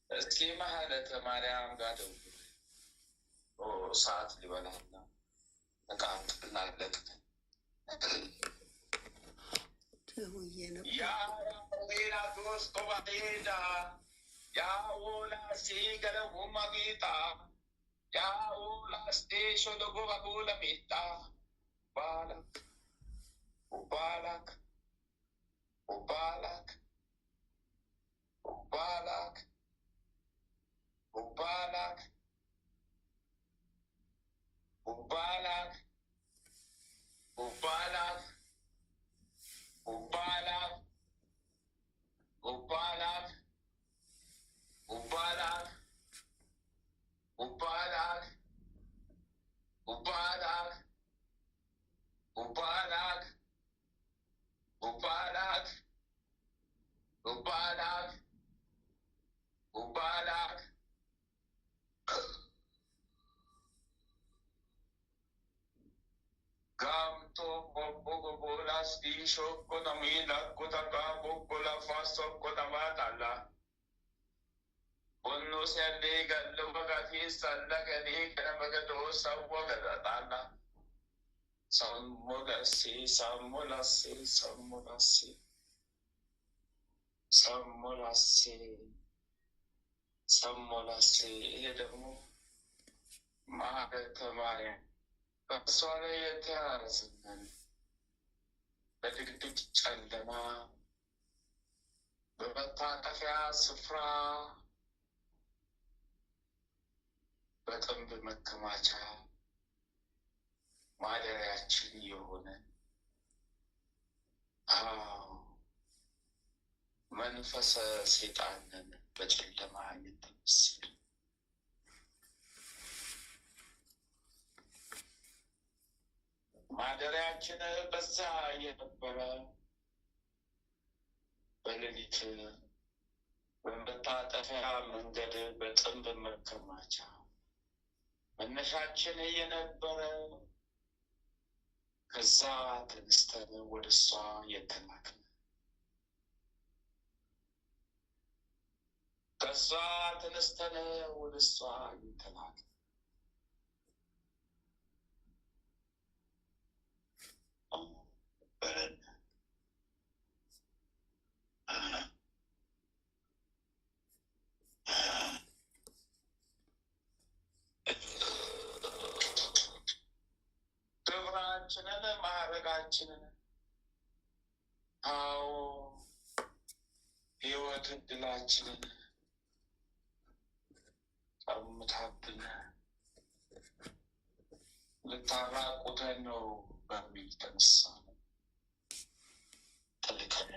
እስኪ ማህለተ ማርያም ጋር ደውል። ሰዓት ሊበላና ተቃጥልናለት ደውዬ ነበር። ያ ሌላቶስ ኮባቴዳ ያ ወላ ሲገለው ማጊጣ Ya ula station do go bagula mita balak ubalak ubalak ubalak ubalak ubalak ubalak ubalak ubalak ubalak Ubalak, Ubalak, Ubalak, Ubalak, Ubalak, Ubalak. Gamto Bobo Bolas Disho Kodamila Kodaka Bobola Faso Kodamatala. Uno se alega luego que sale que diga que todo sabe que da Samolasi, Samolasi, Samolasi, Samolasi, Samolasi. Edemu Mahaka Maya. Kasole yetazan. Bedik chandama. Bebata kafia sufra. በጥንብ መከማቻ ማደሪያችን የሆነ መንፈሰ ሰይጣንን በጨለማ የተመሰለ ማደሪያችን በዛ የነበረ በሌሊት በመታጠፊያ መንገድ በጥንብ መከማቻ መነሻችን የነበረ ከዛ ተነስተን ወደ እሷ የተላክን ከዛ ተነስተን ወደ እሷ የተላክን በረን ክብራችንን ማዕረጋችንን አዎ ሕይወት እድላችንን ቀምታብን ልታራቁተን ነው በሚል ተነሳ ተልከን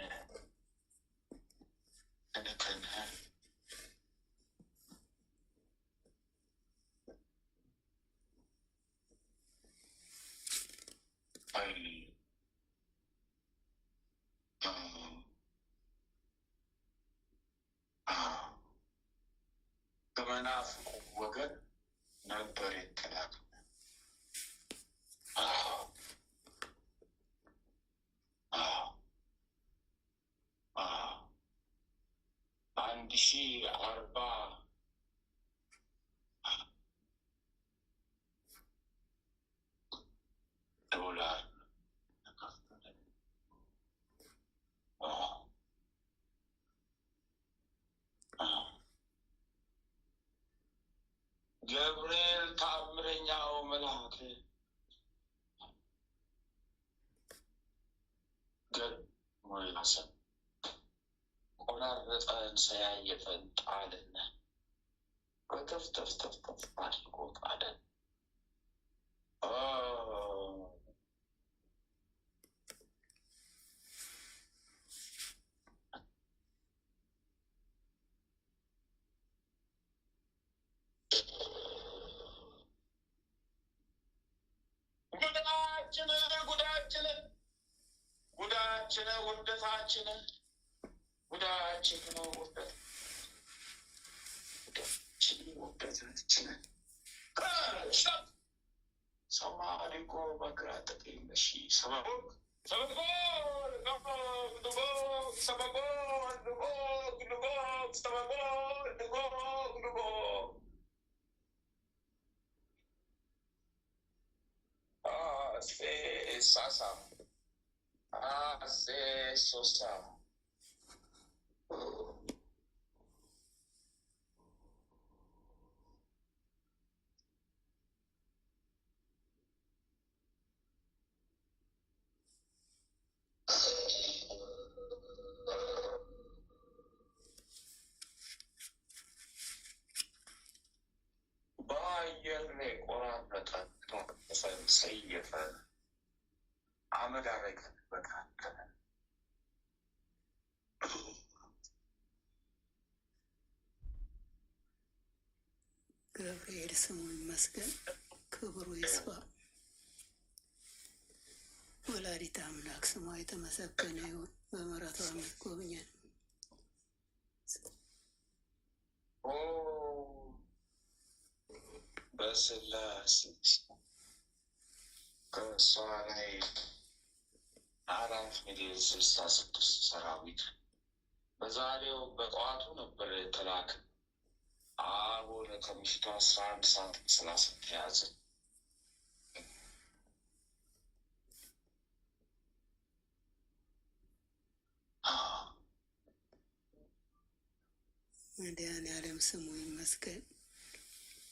ከመናፍቁ ወገን ነበር የተላከ። 1040 ዶላር ገብርኤል ታምረኛው መልአክ ሞላሰብ ቆራረጠን ሰያየፈን ጣልን በተፍተፍተፍተፍ አድርጎ ጣለን። ጉዳችን ውርደታችን ጉዳችን ውርደታችን ሰማሪኮ በግራ ጥቅኝ መሺ ሳሳ ሶሳ በአየር ላይ ቆራረጠ ሰየፈ አመድ አረገን በታተነ። ገብርኤል ስሙ ይመስገን፣ ክብሩ ይስፋ። ወላዲተ አምላክ ስሟ የተመሰገነ ይሁን። በምሕረቷ የምትጎብኘን በስላሴ ከእሷ ላይ 4,066,000 ሰራዊት በዛሬው በጠዋቱ ነበር የተላከ። አሁን ከምሽቱ 11:30 ተያዘ። መድኃኔዓለም ስሙ ይመስገን።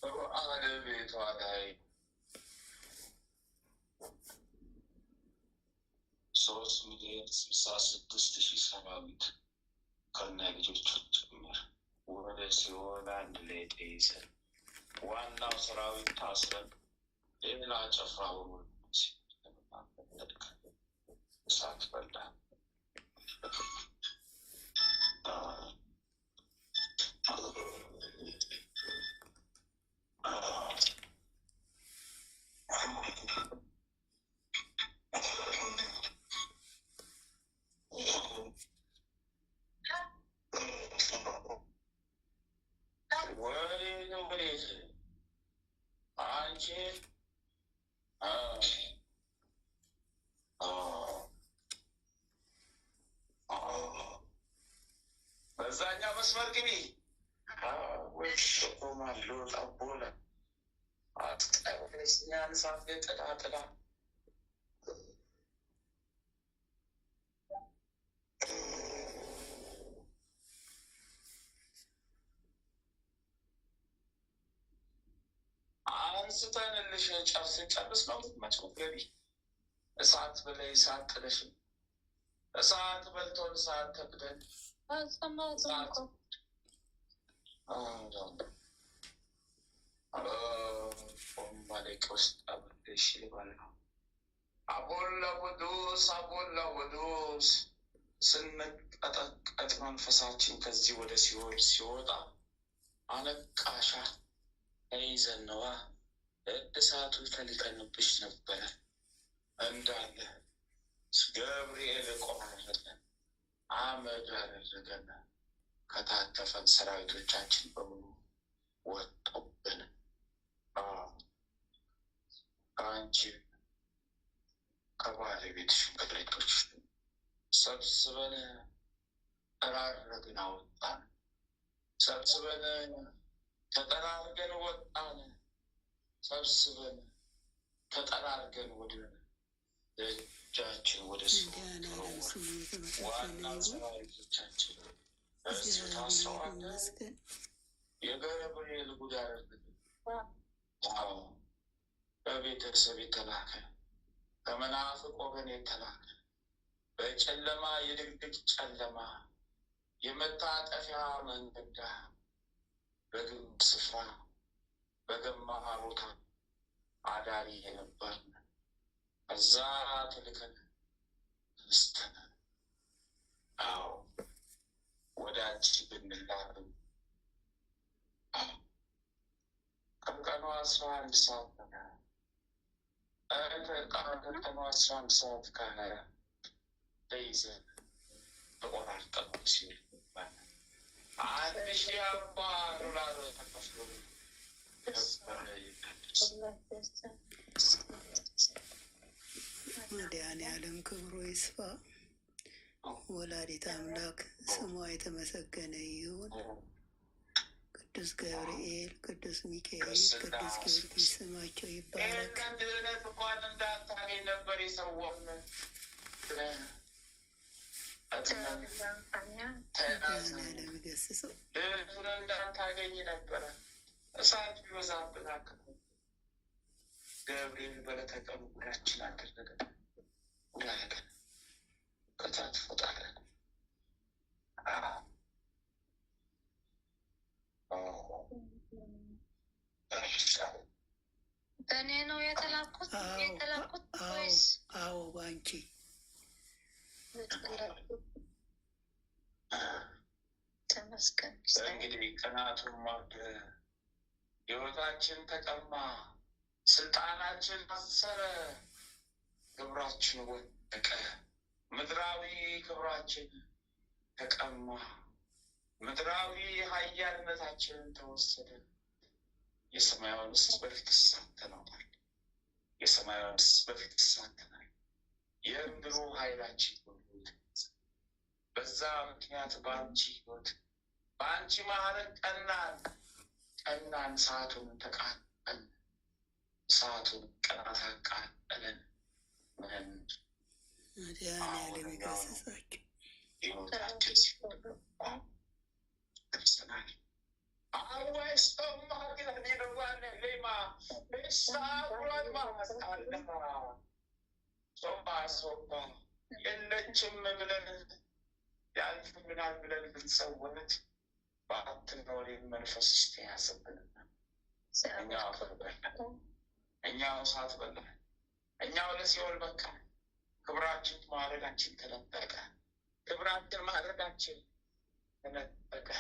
በበዓለ ቤቷ ላይ 3,066,000 ሰራዊት ከነ ልጆቹ ጭምር ወደ ሲኦል አንድ ላይ ተይዘን ዋናው ሰራዊት ታስረን ሌላ ጨፍራ በሙሉ እሳት በላ። በዛኛ መስመር ግቢ ወይ ቆማሉ ጠቦለ አጥጠኛን ሳት ጥላ አንስተንልሽ ጨርስ ነው መጭው ገቢ እሳት በላይ እሳት ጥለሽ እሳት በልቶን እሳት ተብለን ማለቅ ውስጥ አብርሽ ይባል ነው። አቦላ ወዶስ ስንቀጠቀጥ መንፈሳችን ከዚህ ወደ ሲኦል ሲወጣ አለቃሻ ይዘነዋ እሳቱ ተልከንብሽ ነበረ እንዳለ ገብርኤል ቆራረጠን፣ አመድ አደረገን። ከታተፈን ሰራዊቶቻችን በሙሉ ወጡብን። ከአንቺ ከባለቤትሽ ቅሬቶች ሰብስበን ጠራርገን አወጣን። ሰብስበን ተጠራርገን ወጣን። ሰብስበን ተጠራርገን ወደ ደጃችን ወደ ዋና ሰራዊቶቻችን እሱ ታስረዋል። የገብርኤል ጉዳይ በቤተሰብ የተላከ ከመናፍቅ ወገን የተላከ በጨለማ የድቅድቅ ጨለማ የመታጠፊያ መንገድ በግንብ ስፍራ በገማ ቦታ አዳሪ የነበርን እዛ ትልከን ተነስተን ወደ አንቺ ብንላክም ከቀኑ 11 ሰዓት ከቀኑ 11 ሰዓት ከ20 ተይዘን ተቆራርጠን ሲል $1,040 ተከፍሎ መድኃኔዓለም ክብሩ ይስፋ። ወላዲተ አምላክ ስሟ የተመሰገነ ይሁን። ቅዱስ ገብርኤል፣ ቅዱስ ሚካኤል፣ ቅዱስ ጊዮርጊስ ስማቸው ይባረክ። ድህነት እንኳን እንዳታገኝ ነበር የሰዋን መድኃኔዓለም ይገስጸው። ድህነቱን እንዳታገኝ ነበረ እሳት ቢበዛብን ገብርኤል በለተቀኑ ጉዳችን አደረገ። ጉዳያገን ከታት ፎጣለን በእኔ ነው የተላኩት ወይስ? አዎ በአንቺ ተመስገን። እንግዲህ ቀናቱን ማርድ ህይወታችን ተቀማ፣ ስልጣናችን አሰረ፣ ክብራችን ወደቀ፣ ምድራዊ ክብራችን ተቀማ፣ ምድራዊ ኃያልነታችንን ተወሰደ። የሰማያዊንስ በፊት ሳተናል፣ የሰማያዊንስ በፊት ሳተናል። የምድሩ ኃይላችን ሁሉ በዛ ምክንያት በአንቺ ህይወት በአንቺ ማህረግ ቀናን፣ ሰዓቱን ተቃጠልን፣ ሰዓቱን ቀናት አቃጠለን። ምንም መድኃኔዓለም ይገስጻቸው። ህይወታችን ሲደርሰናል አዋይስ ማግነት ይደዋለ ሌማ ሳቁራማ አለማ ሶባ የለችም ብለን ያልፍብናል ብለን ብንሰውነት በአትኖር መንፈስ ውስጥ ያስብንና እኛው አፈር በላን፣ እኛው እሳት በላን፣ እኛው ለሲኦል በቃ። ክብራችን ማዕረጋችን ተነጠቀ፣ ክብራችን ማዕረጋችን ተነጠቀ።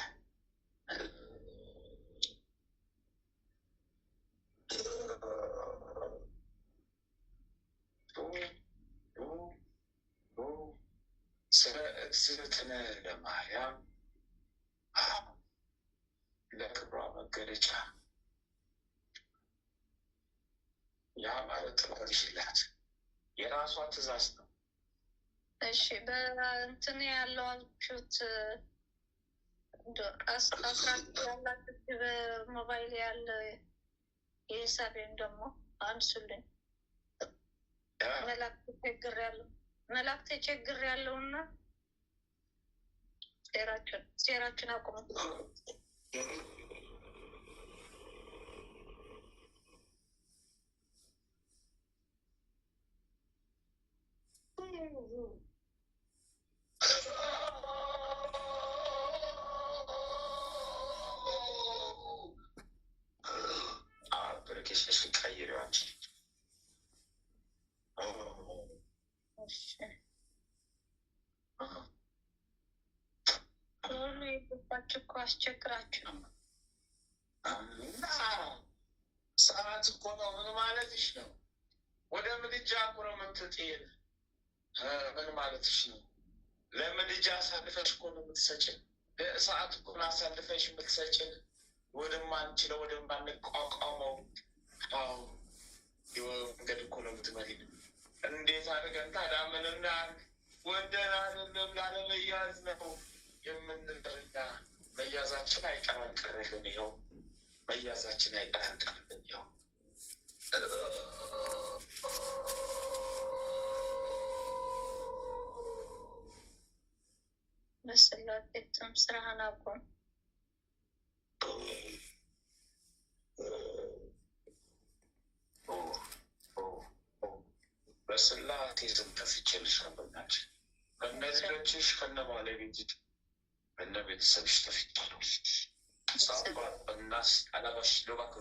ስለ እግዝእትነ ለማርያም ለክብሯ መገለጫ ያ ማለት ጥበብሽላት የራሷ ትእዛዝ ነው። እሺ በእንትን ያለው አልኩት አስራት ያላችሁ በሞባይል ያለ የሂሳቤን ደግሞ አንሱልኝ። መላእክት ቸግር ያለውና ሴራችን አቁሙ። ብርክሽሽ ቀይሪዋች ሁሉ የገባችሁ እኮ አስቸግራችሁ ሰዓት እኮ ነው። ምን ማለትሽ ነው? ወደ ምድጃ እኮ ነው የምትጥይን። ምን ማለትሽ ነው? ለምድጃ አሳልፈሽ እኮ ነው የምትሰጭን። ለእሳት እኮ ነው አሳልፈሽ የምትሰጭን። ወደማንችለው ወደማንቋቋመው መንገድ እኮ ነው የምትመሪን። እንዴት አድርገን ታዲያ ምን እናድርግ? ወደን አይደለም ላለመያዝ ነው የምንረዳ። መያዛችን አይቀራንቀርልን። ይኸው መያዛችን አይቀራንቀርልን። ይኸው በስላጤትም ስራህን አቁም። በስላቴ ዝም ተፍቼልሽ ነበርናችን ከነ ልጆችሽ ከነ ባለቤትሽ ከነ ቤተሰብሽ ተፍቻለሁ።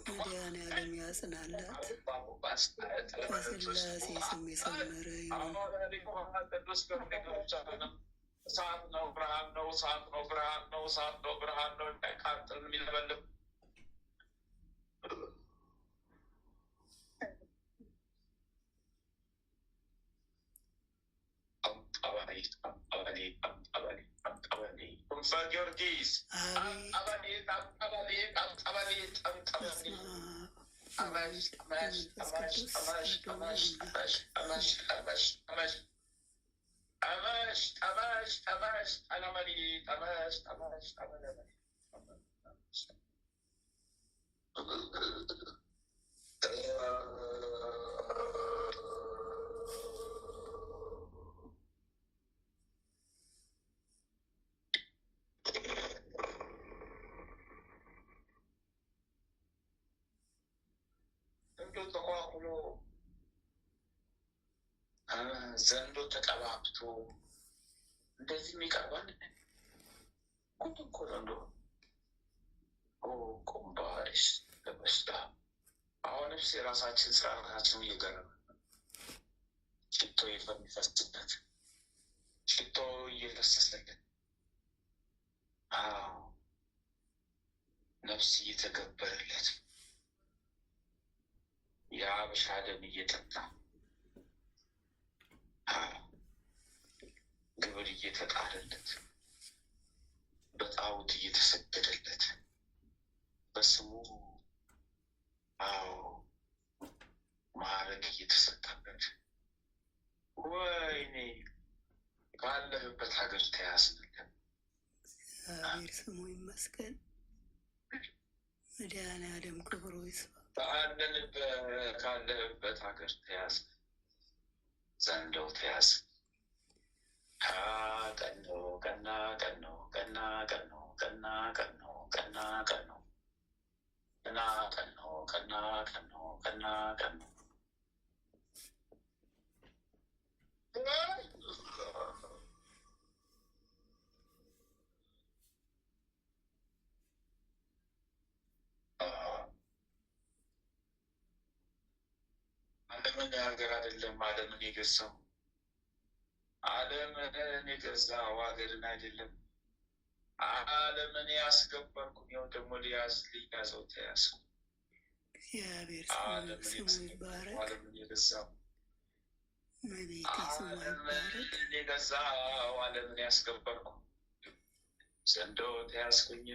መድኃኔዓለም ያጽናላት። በስላሴ ስም የሰመረ ይሁን። እሳት ነው፣ ብርሃን ነው፣ እሳት ነው፣ ብርሃን ነው፣ እሳት ነው፣ ብርሃን ነው፣ እንዳይቃጠል የሚለበልብ ኩንፈ ጊዮርጊስ ተኳኩሎ ዘንዶ ተቀባብቶ እንደዚህ የሚቀርባል እኮ ዘንዶ ቁምባሽ ለበሽታ። አሁንስ የራሳችን ስራ ራሳችን እየገረመ ሽቶ የሚፈስበት ሽቶ እየፈሰሰልን ነፍስ እየተገበረለት የአበሻ ደም እየጠጣ ግብር እየተጣለለት በጣዖት እየተሰገደለት በስሙ ማዕረግ እየተሰጠበት ወይኔ ካለህበት ሀገር ተያዝንልን። እግዚአብሔር ስሙ ይመስገን። መድኃኔዓለም ክብሩ ይስፋ። ካለህበት ሀገር ተያዝ፣ ዘንዶው ተያዝ። ቀኖ ቀና ቀኖ ቀና ቀኖ ቀና ቀኖ ቀና ቀኖ ቀና ቀኖ ቀና ቀኖ ቀና ቀኖ ዓለምን ሀገር አይደለም ዓለምን የገዛው ዓለምን የገዛው ሀገርን አይደለም ዓለምን ያስገበርኩ ያው ደግሞ ሊያዘው ተያዝኩ። እግዚአብሔር ስሙ ይባረክ። ዓለምን የገዛው መቤቴ ስሙ ይባረክ። የገዛው ዓለምን ያስገበርኩ ዘንዶ ተያዝኩኝ፣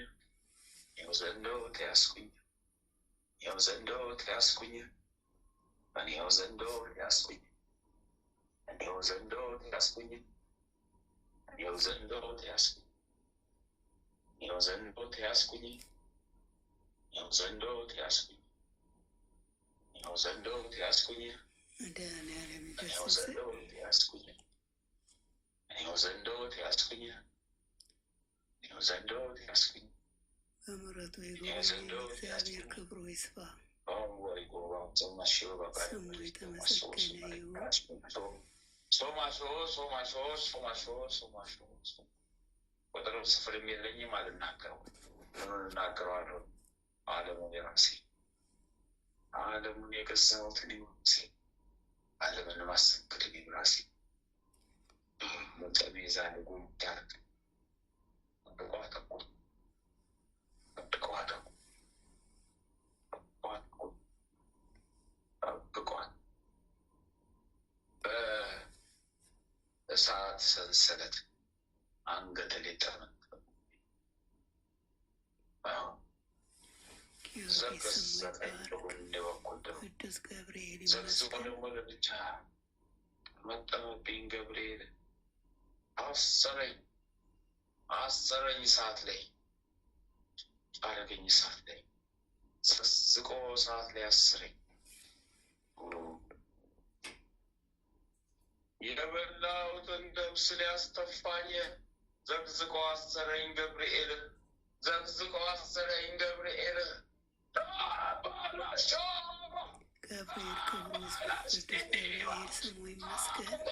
ያው ዘንዶ ተያዝኩኝ፣ ያው ዘንዶ ተያዝኩኝ፣ እኔው ዘንዶ ተያዝኩኝ፣ እኔው ዘንዶ ተያዝኩኝ፣ እኔው ዘንዶ ተያዝኩኝ፣ እኔው ዘንዶ ተያዝኩኝ፣ እኔው ዘንዶ ተያዝኩኝ፣ እኔው ዘንዶ ተያዝኩኝ፣ መድኃኔዓለም እኔው ይገስጽ። ዘንዶ ተያዝኩኝ፣ እኔው ዘንዶ ተያዝኩኝ፣ እኔው ዘንዶ ተያዝኩኝ። በምሕረቱ ይጎብኘን። እግዚአብሔር ክብሩ ይስፋ። ስሙ የተመሰገነ ይሁን። ቁጥር ስፍርም የለኝም፣ አልናገረው። ምኑን እናገረዋለሁ? ዓለሙን የራሴ ዓለሙን የገዛሁትን ራሴ ዓለምን ማሰግድ ራሴ ጠቤዛ ንጉም ያርግ ጠብቀዋተቁ ጠብቀዋተቁ ጠብቋል። በእሳት ሰንሰለት አንገት ላይ ጠመጠሙ። የወዴት ስሙ ይባረክ። ቅዱስ ገብርኤል ይመስገን። ደግሞ ለብቻ መጠመብኝ ገብርኤል አሰረኝ ሰዓት ላይ አረገኝ ሰዓት ላይ ሰስቆ ሰዓት ላይ አስረኝ የበላሁትን ደምስ ሊያስተፋኝ ዘግዝቆ አሰረኝ ገብርኤል ዘግዝቆ አሰረኝ ገብርኤል ገብርኤል ክብሩ ይስፋ። ቅዱስ ገብርኤል ስሙ ይመስገን።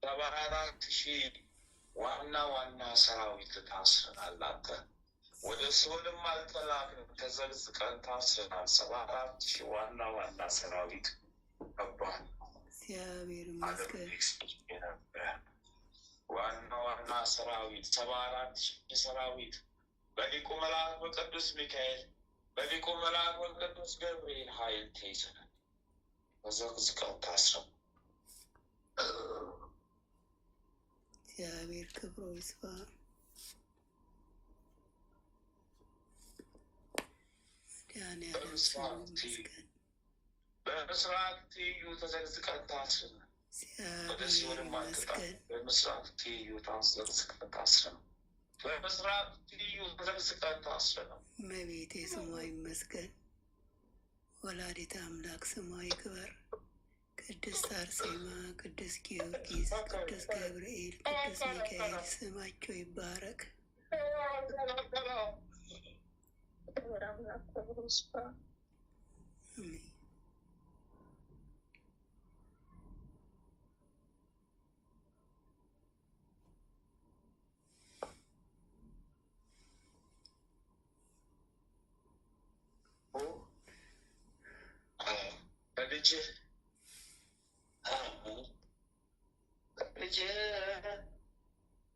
በአራት ሺህ ዋና ሰራዊት ታስረናል። አንተ ወደ ሲኦልም አልተላክንም፣ ተዘግዝቀን ታስረናል። 74,000 ዋና ሰራዊት ከባድ እግዚአብሔር ይመስገን። ዋና ሰራዊት 74,000 ሰራዊት በሊቁ መልአክ በቅዱስ ሚካኤል በሊቁ መልአክ በቅዱስ ገብርኤል ኃይል ተይዘናል፣ ተዘግዝቀን ታስረን። እግዚአብሔር ክብሩ ይስፋ። መድኃኒዓለም ስሙ ይመስገን። በምስራቅ ትይዩ ተዘግዝቀን ታስረናል። ወደ ሲኦልም አልተጣልንም። በምስራቅ ትይዩ ተዘግዝቀን ታስረናል። በምስራቅ ትይዩ ተዘግዝቀን ታስረናል። እመቤቴ ስሟ ይመስገን። ወላዲተ አምላክ ስሟ ይክበር። ቅድስት አርሴማ፣ ቅዱስ ጊዮርጊስ፣ ቅዱስ ገብርኤል፣ ቅዱስ ሚካኤል ስማቸው ይባረክ። አሜን። ልጅ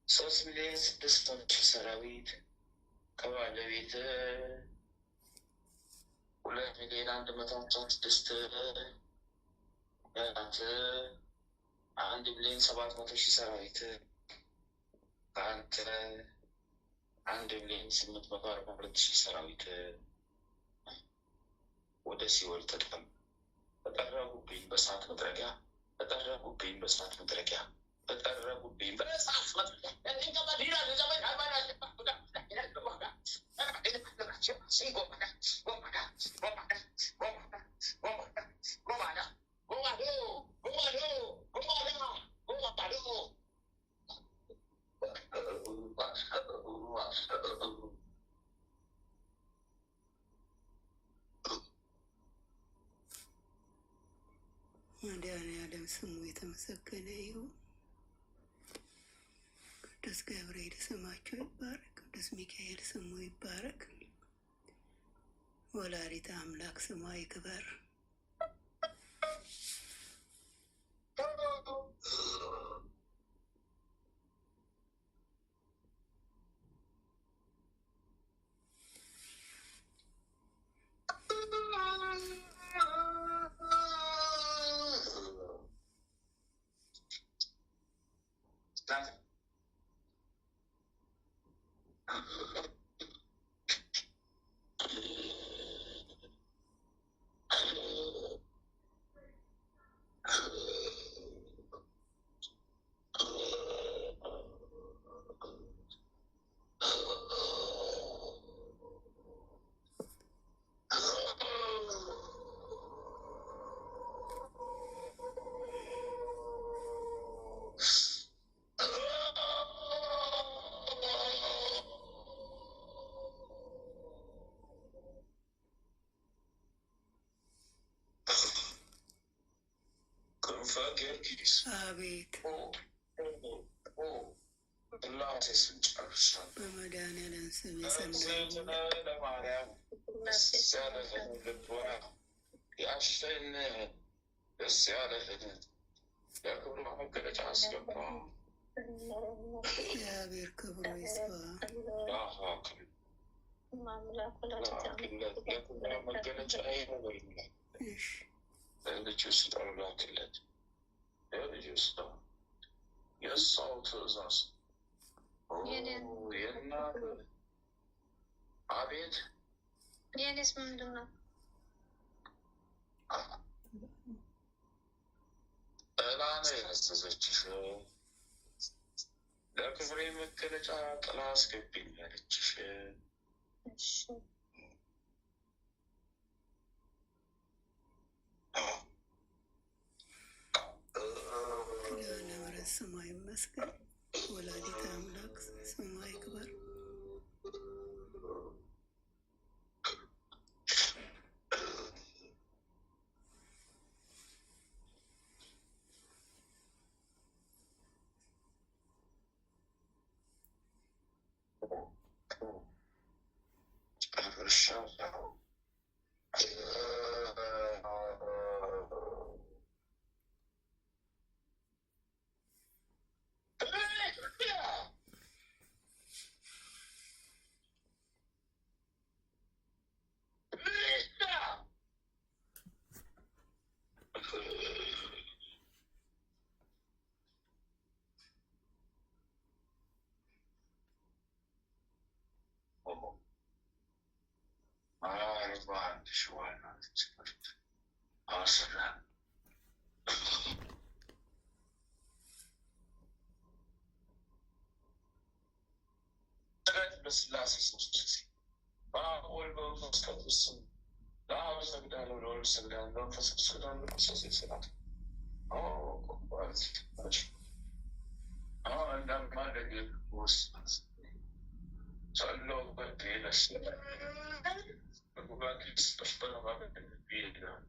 3,600,000 ሰራዊት ከባለቤት 2,156,000 ያላት 1,700,000 ሰራዊት ከአንተ 1,842,000 ሰራዊት ወደ ሲኦል ተጠረጉብኝ በእሳት መጥረጊያ ተጠረጉብኝ በእሳት መጥረጊያ ተጠረጉብኝ በእሳት መጥረጊያ መድኃኒዓለም ስሙ የተመሰገነ ይሁን። ቅዱስ ገብርኤል ስማቸው ይባረክ። ቅዱስ ሚካኤል ስሙ ይባረክ። ወላዲተ አምላክ ስሟ ይክበር። አቤት በመድኃኒዓለም ስም የጸለይኩ እግዚአብሔር ክብሩ ይስፋ። የሰው ትእዛዝ አቤት የኔስ ምንድን ነው? ጥላ ነው ያዘዘችሽ። ለክብሬ መገለጫ ጥላ አስገብኝ ያለችሽ። ኪዳነ ምሕረት ስሟ ይመስገን። ወላዲተ አምላክ ስሟ ይክበር። በስላሴ ሶስት ጊዜ በአብ ወልድ በመንፈስ ቅዱስ ስም ለአብ እሰግዳለሁ፣ ለወልድ እሰግዳለሁ፣ ለመንፈስ ቅዱስ እሰግዳለሁ። ክርስቶስ ይስላል። እንደማደግ ውስጥ ጸለው በቴለስ በጉባኤ ስጠሽበረባ ይሄዳል።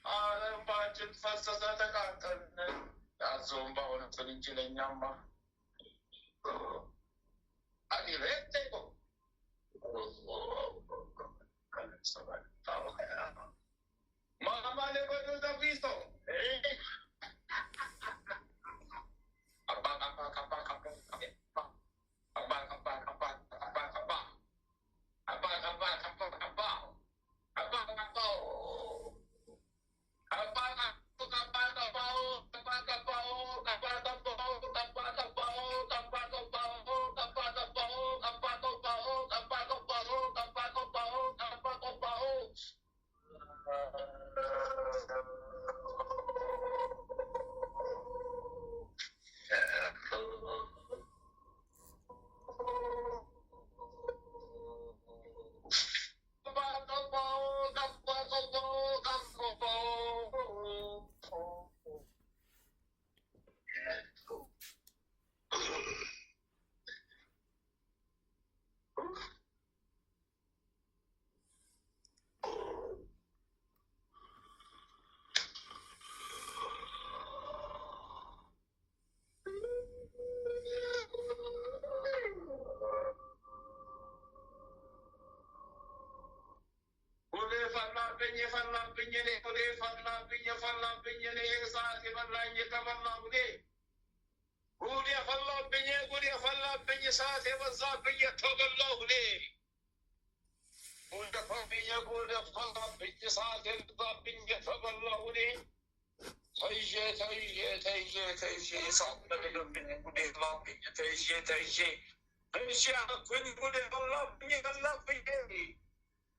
አለባችን ፈሰሰ ተቃጠልን። ያዘውን በአሁነ ፍንንችለኛማ አሊሬቴቆ ማማ ለበዱ ተፊሶ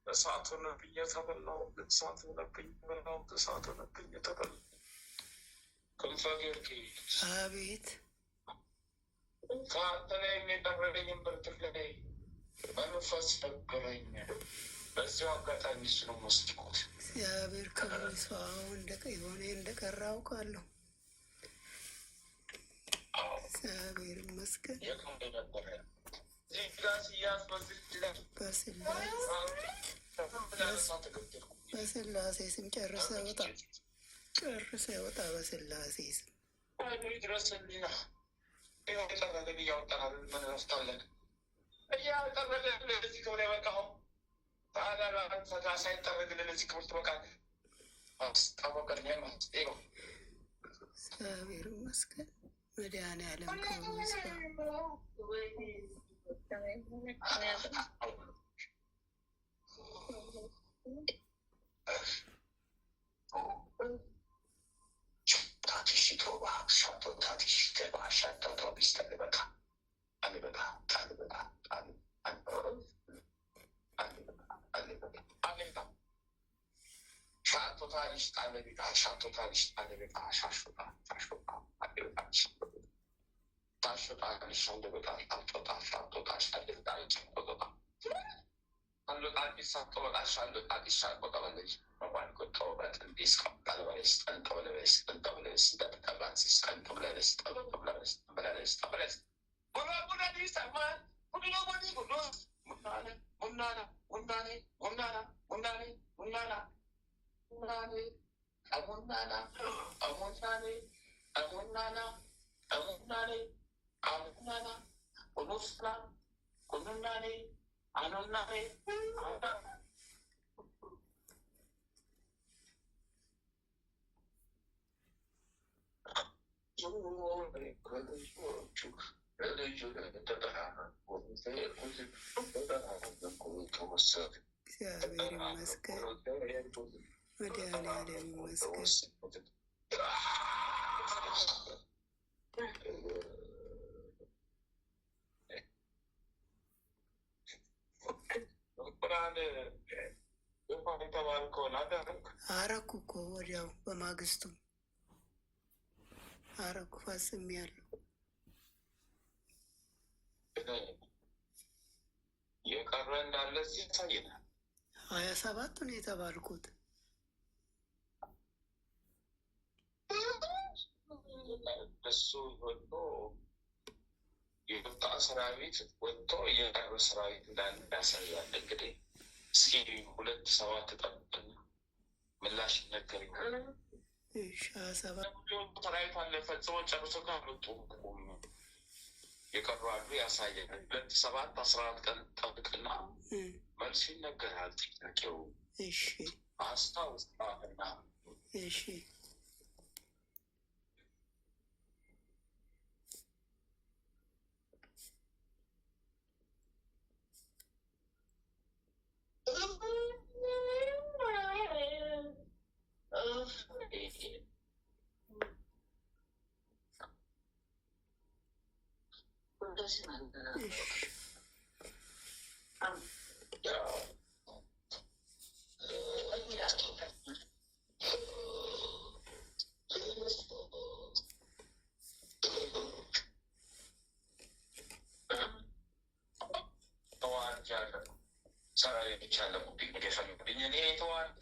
እሳት ሆነብኝ የተበላው እሳት ሆነብኝ በላው እሳት ሆነብኝ የተበላው ክንፈ ጊዮርጊስ አቤት ከአንተ ላይ የሚጠረገኝን ብርትፍ ላይ መንፈስ ነገረኝ። በዚሁ አጋጣሚ እሱንም ወስድኩት። እግዚአብሔር ክብር ይስፋ። የሆነ እንደቀረ አውቃለሁ። እግዚአብሔር ይመስገን። በስላሴ ስም ጨርሰ ወጣ፣ ጨርሰ ወጣ። በስላሴ ስም ድረስልና የጠረገን እያወጣናል መነፍታለን እያጠረገን ለዚህ ክብር የበቃው ታዲያ ሳይጠረግልን ለዚህ ክብር ትበቃል። አስታወቀን ነው። እግዚአብሔር ይመስገን። መድኃኔዓለም ክብሩ ይስፋ። እግዚአብሔር ይመስገን። መድኃኔዓለም ይመስገን። አረኩ እኮ ወዲያው በማግስቱ አረኩ። ፈጽሜያለሁ። የቀረ እንዳለ እዚህ ያሳየናል። 27 ነው የተባልኩት። እሱ ወጥቶ የወጣ ሰራዊት ወጥቶ የቀረ ሰራዊት እንዳለ ያሳያል። እንግዲህ እስኪ 2-7 ጠብቅና ምላሽ ይነገረኛል። 27 ሰራዊት አለ ፈጽሞ ጨርሶ ካልወጡ የቀሩ አሉ ያሳያል። 2-7-14 ቀን ጠብቅና መልሱ ይነገራል። ጥያቄው እሺ አስታውስና እሺ ሰራዊት ብቻ ለሙብኝ የፈሉብኝ እኔ የተዋት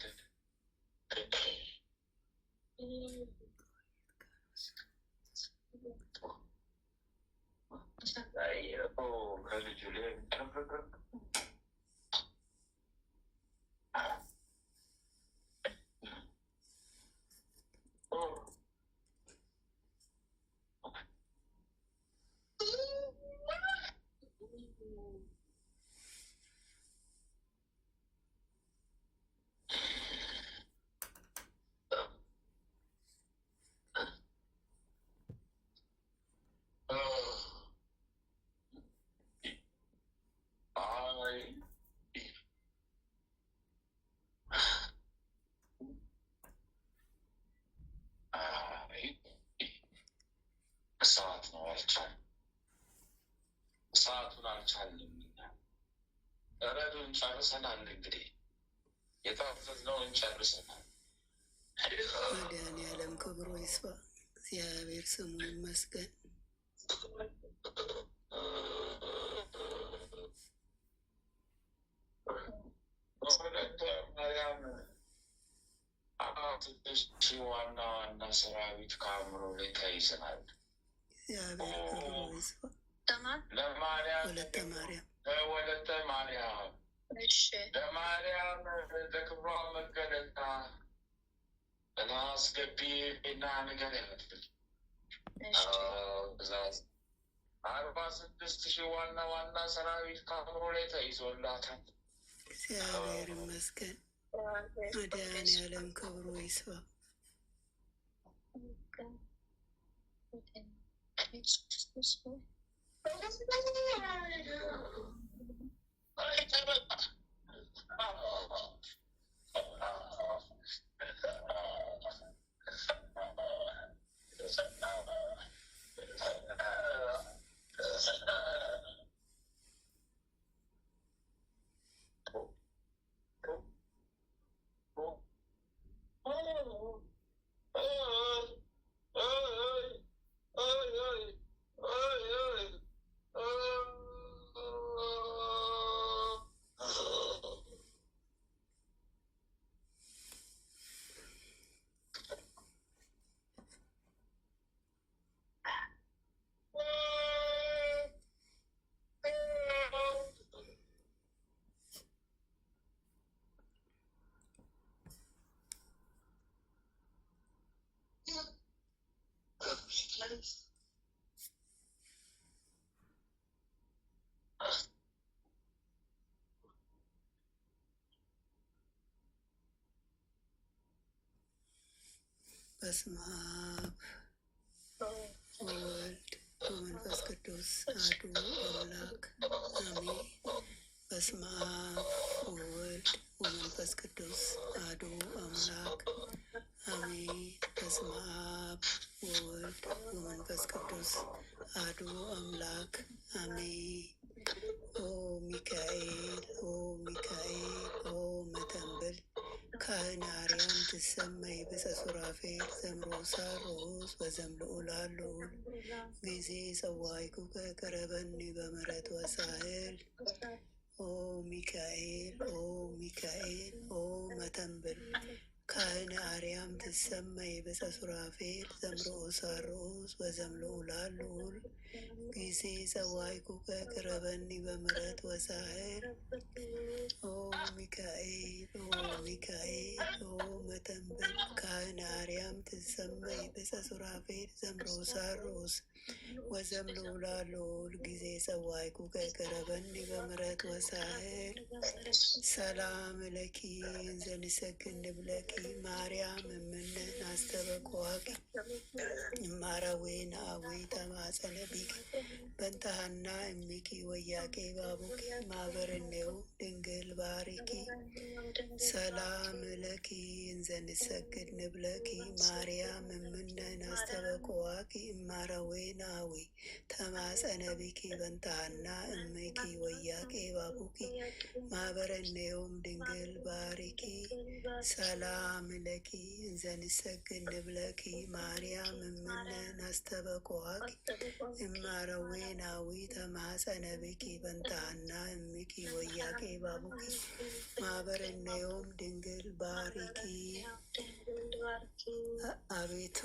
ከልጁ ላይ ሰዓቱን አልቻልንም። ረዱን ጨርሰናል። እንግዲህ የታዘዝነውን ጨርሰናል። መድኃኔዓለም ክብሩ ይስፋ። እግዚአብሔር ስሙ ይመስገን። ዋና ዋና ሰራዊት ከአእምሮ ላይ ተይዘናል። እግዚአብሔር ክብሩ ይስፋ። ወለተ ማርያም ለማርያም ለክብሯ መገለጫ አስገቢ እና ንገሪያት። 46,000 ዋና ዋና ሰራዊት ከአእምሮ ላይ ተይዞላታል። እግዚአብሔር ይመስገን። መድኃኔዓለም ክብሩ ይስፋ። በስመ አብ ወወልድ ወመንፈስ ቅዱስ አሐዱ አምላክ አሜን። በስመ አብ ወወልድ ወመንፈስ ቅዱስ አሐዱ አምላክ አሜን። በስመ አብ ወወልድ ወመንፈስ ቅዱስ አሐዱ አምላክ አሜን። ኦ ሚካኤል ኦ ሚካኤል ኦ መተንብል ካህን አርያም ትሰመይ በጸሱራፌል ዘምሮ ሳሮስ በዘምልኡላል ልዑል ጊዜ ጸዋይኩከ ቀረበኒ በምሕረት ወሳህል ኦ ሚካኤል ኦ ሚካኤል ኦ መተንብል ካህን አርያም ትሰመይ በጸሱራፌል ዘምሮ ሳሮስ በዘምልኡላል ልዑል ጊዜ ጸዋይኩከ ቀረበኒ በምሕረት ወሳህል ኦ ሚካኤል ኦ ሚካኤል ኦ መተንብል ካህን አርያም ትሰመይ በጸሱራፌል ዘምሮ ሳሮስ ወዘምልኡላል ልዑል ጊዜ ጸዋይኩከ ቀረበኒ በምሕረት ወሳህል ሰላም ለኪ እንዘንሰግድ ንብለኪ ማርያም እምነ አስተበቅዋኪ እማራዌነ አቡይ ተማጸነ ቢኪ በንተሃና እሚኪ ወያቄ ባቡኪ ማህበርኔው ድንግል ባሪኪ ሰላም ለኪ እንዘንሰግድ ንብለኪ ማርያም እምነ አስተበቅዋኪ እማራዌነ አቡይ ተማጸነ ቢኪ በንተሃና እሚኪ ወያቄ ባቡኪ ማህበርኔውም ድንግል ባሪኪ ሰላም ለኪ እንዘንሰግድ ንብለኪ ማርያም እምነ አስተበቅዋኪ እማረዌናዊ ተማጸነ ቢኪ በንተሃና እሚኪ ወያቄ ባቡኪ ማህበርኔውም ድንግል ባሪኪ። አቤቱ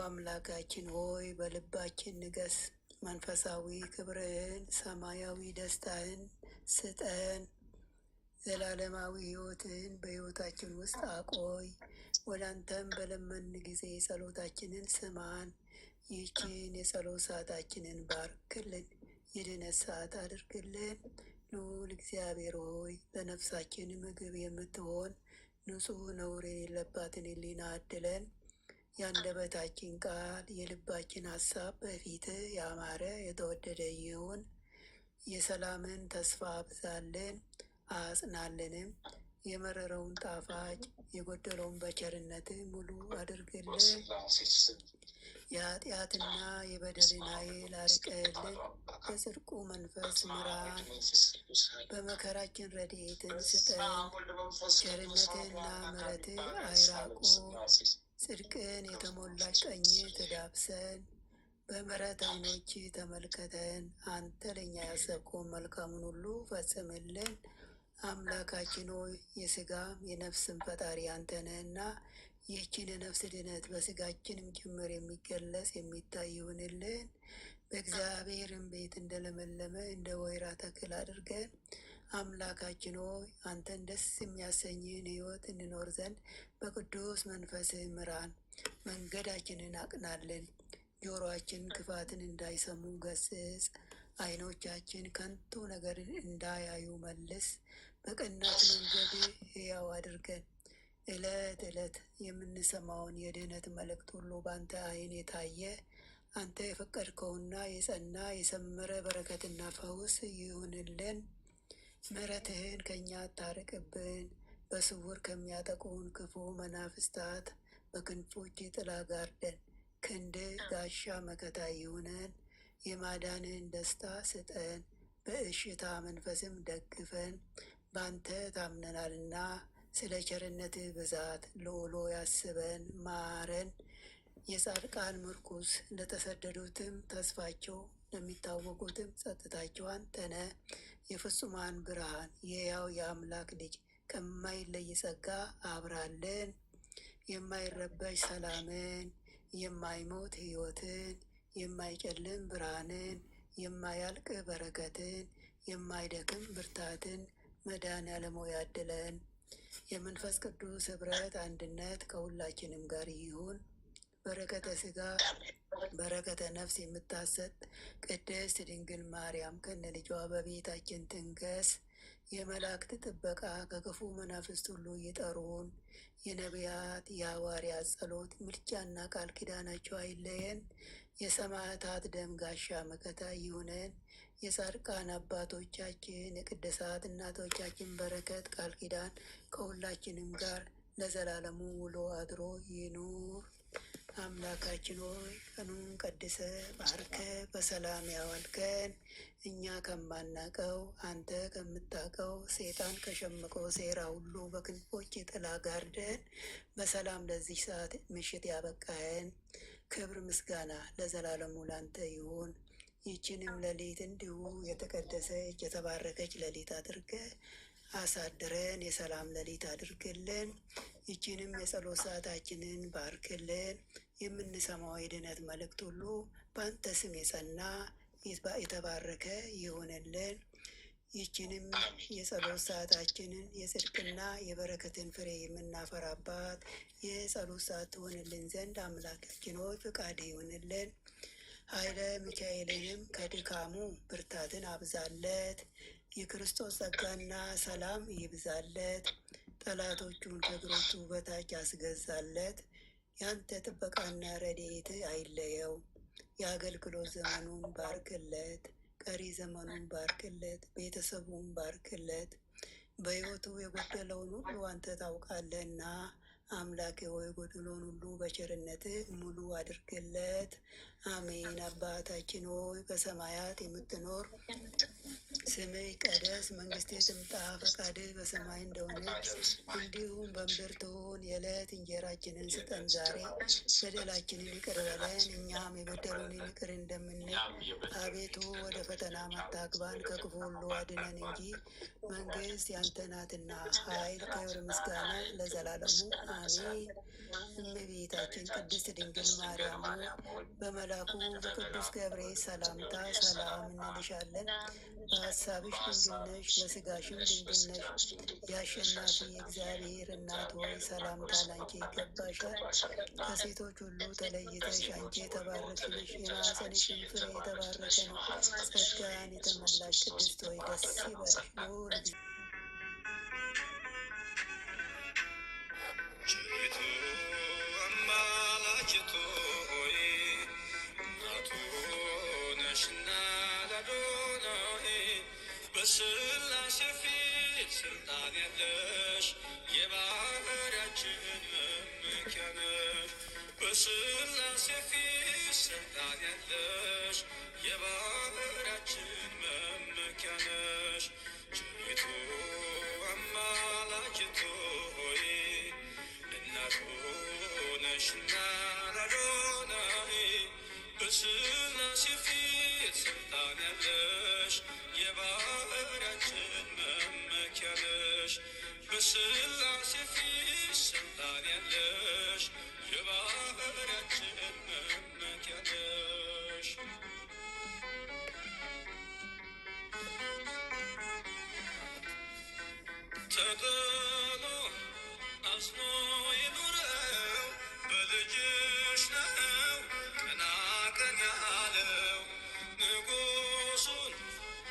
አምላካችን ሆይ በልባችን ንገስ፣ መንፈሳዊ ክብርህን ሰማያዊ ደስታህን ስጠን። ዘላለማዊ ሕይወትን በሕይወታችን ውስጥ አቆይ። ወደ አንተም በለመን ጊዜ ጸሎታችንን ስማን። ይህችን የጸሎት ሰዓታችንን ባርክልን፣ የድነት ሰዓት አድርግልን። ልዑል እግዚአብሔር ሆይ ለነፍሳችን ምግብ የምትሆን ንጹሕ ነውር የሌለባትን ሕሊና አድለን። የአንደበታችን ቃል የልባችን ሀሳብ በፊትህ ያማረ የተወደደ ይሁን። የሰላምን ተስፋ አብዛልን አጽናልንም። የመረረውን ጣፋጭ የጎደለውን በቸርነት ሙሉ አድርግልን። የኃጢአትና የበደልን ኃይል አርቀህልን በጽድቁ መንፈስ ምራን። በመከራችን ረድኤትን ስጠን። ቸርነትህና ምሕረትህ አይራቁ። ጽድቅን የተሞላች ቀኝ ትዳብሰን። በምሕረት ዓይኖች ተመልከተን። አንተ ለእኛ ያሰብከውን መልካሙን ሁሉ ፈጽምልን። አምላካችን ሆይ የሥጋም የነፍስም ፈጣሪ አንተ ነህና ይህችን የነፍስ ድነት በሥጋችንም ጭምር የሚገለጽ የሚታይ ይሁንልን። በእግዚአብሔርም ቤት እንደለመለመ እንደ ወይራ ተክል አድርገን አምላካችን ሆይ አንተን ደስ የሚያሰኝህን ሕይወት እንኖር ዘንድ በቅዱስ መንፈስህ ምራን። መንገዳችንን አቅናልን። ጆሮአችን ክፋትን እንዳይሰሙ ገስጽ። ዓይኖቻችን ከንቱ ነገርን እንዳያዩ መልስ። በቀናች መንገድ ሕያው አድርገን። ዕለት ዕለት የምንሰማውን የድኅነት መልእክት ሁሉ በአንተ ዓይን የታየ አንተ የፈቀድከውና የጸና የሰመረ በረከትና ፈውስ ይሁንልን። ምሕረትህን ከእኛ አታርቅብን። በስውር ከሚያጠቁን ክፉ መናፍስታት በክንፎች ጥላ ጋርደን። ክንድ ጋሻ መከታ ይሁነን። የማዳንን ደስታ ስጠን። በእሽታ መንፈስም ደግፈን። በአንተ ታምነናልና ስለ ቸርነትህ ብዛት ልዑሎ ያስበን ማረን። የጻድቃን ምርኩስ ለተሰደዱትም ተስፋቸው ለሚታወቁትም ጸጥታቸው አንተነ። የፍጹማን ብርሃን የሕያው የአምላክ ልጅ ከማይለይ ጸጋ አብራለን። የማይረበሽ ሰላምን፣ የማይሞት ሕይወትን፣ የማይጨልም ብርሃንን፣ የማያልቅ በረከትን፣ የማይደክም ብርታትን መድኃኔዓለም ሆይ ያድለን። የመንፈስ ቅዱስ ኅብረት አንድነት ከሁላችንም ጋር ይሁን። በረከተ ሥጋ በረከተ ነፍስ የምታሰጥ ቅድስት ድንግል ማርያም ከነ ልጇ በቤታችን ትንገስ። የመላእክት ጥበቃ ከክፉ መናፍስት ሁሉ ይጠሩን። የነቢያት የሐዋርያት ጸሎት ምልጃና ቃል ኪዳናቸው አይለየን። የሰማዕታት ደም ጋሻ መከታ ይሁነን። የጻድቃን አባቶቻችን የቅድሳት እናቶቻችን በረከት ቃል ኪዳን ከሁላችንም ጋር ለዘላለሙ ውሎ አድሮ ይኑር። አምላካችን ሆይ ቀኑን ቀድሰ ባርከ በሰላም ያዋልከን። እኛ ከማናቀው አንተ ከምታቀው ሰይጣን ከሸመቀው ሴራ ሁሉ በክንፎች ጥላ ጋርደን በሰላም ለዚህ ሰዓት ምሽት ያበቃህን። ክብር ምስጋና ለዘላለሙ ላንተ ይሁን። ይህችንም ሌሊት እንዲሁ የተቀደሰች የተባረከች ሌሊት አድርገ አሳድረን የሰላም ሌሊት አድርግልን። ይህችንም የጸሎት ሰዓታችንን ባርክልን። የምንሰማው የድኅነት መልእክት ሁሉ በአንተ ስም የጸና የተባረከ ይሆንልን። ይህችንም የጸሎት ሰዓታችንን የጽድቅና የበረከትን ፍሬ የምናፈራባት የጸሎት ሰዓት ትሆንልን ዘንድ አምላካችን ሆይ ፍቃድ ይሆንልን። ኃይለ ሚካኤልንም ከድካሙ ብርታትን አብዛለት። የክርስቶስ ጸጋና ሰላም ይብዛለት። ጠላቶቹን ከእግሮቹ በታች አስገዛለት። ያንተ ጥበቃና ረድኤት አይለየው። የአገልግሎት ዘመኑን ባርክለት። ቀሪ ዘመኑን ባርክለት። ቤተሰቡን ባርክለት። በሕይወቱ የጎደለውን ሁሉ አንተ ታውቃለህና አምላኬ ሆይ ጎደሎውን ሁሉ በቸርነትህ ሙሉ አድርግለት። አሜን። አባታችን ሆይ በሰማያት የምትኖር ስምህ ይቀደስ፣ መንግስትህ ትምጣ፣ ፈቃድህ በሰማይ እንደሆነች እንዲሁም በምድር ትሁን። የዕለት እንጀራችንን ስጠን ዛሬ፣ በደላችንን ይቅር በለን እኛም የበደሉንን ይቅር እንደምንል። አቤቱ ወደ ፈተና አታግባን ከክፉ ሁሉ አድነን እንጂ መንግስት ያንተ ናትና ኃይል፣ ክብር፣ ምስጋና ለዘላለሙ አሜን። እመቤታችን ቅድስት ድንግል ማርያም በመልአኩ በቅዱስ ገብርኤል ሰላምታ ሰላም እንልሻለን። በሀሳብሽ ድንግል ነሽ፣ በስጋሽም ድንግል ነሽ። የአሸናፊ የእግዚአብሔር እናት ሆይ ሰላምታ ላንቺ ይገባሻል። ከሴቶች ሁሉ ተለይተሽ አንቺ የተባረክሽ ነሽ፣ የማኅፀንሽም ፍሬ የተባረከ ነው። ጸጋን የተመላሽ ቅድስት ሆይ ደስ ይበልሽ፣ ልዑል በሥላሴ ፊት ስልጣን ያለሽ የባህርያችን መመኪያ ነሽ። በሥላሴ ፊት ስልጣን ያለሽ የባህራችን መመኪያ ነሽ። ቸሪቱ አማላጅቱ ሆይ እናቱ ነሽና ለአዶናይ በሥላሴ ፊት ስልጣን ያለሽ የባህራችን መመኪያ ነሽ። በሥላሴ ፊት ስልጣን ያለሽ የባህራችን መመኪያ ነሽ። ተጥሎ አዝኖ የኖረው በልጅሽ ነው ቀና ቀን ያለው። ንጉሡን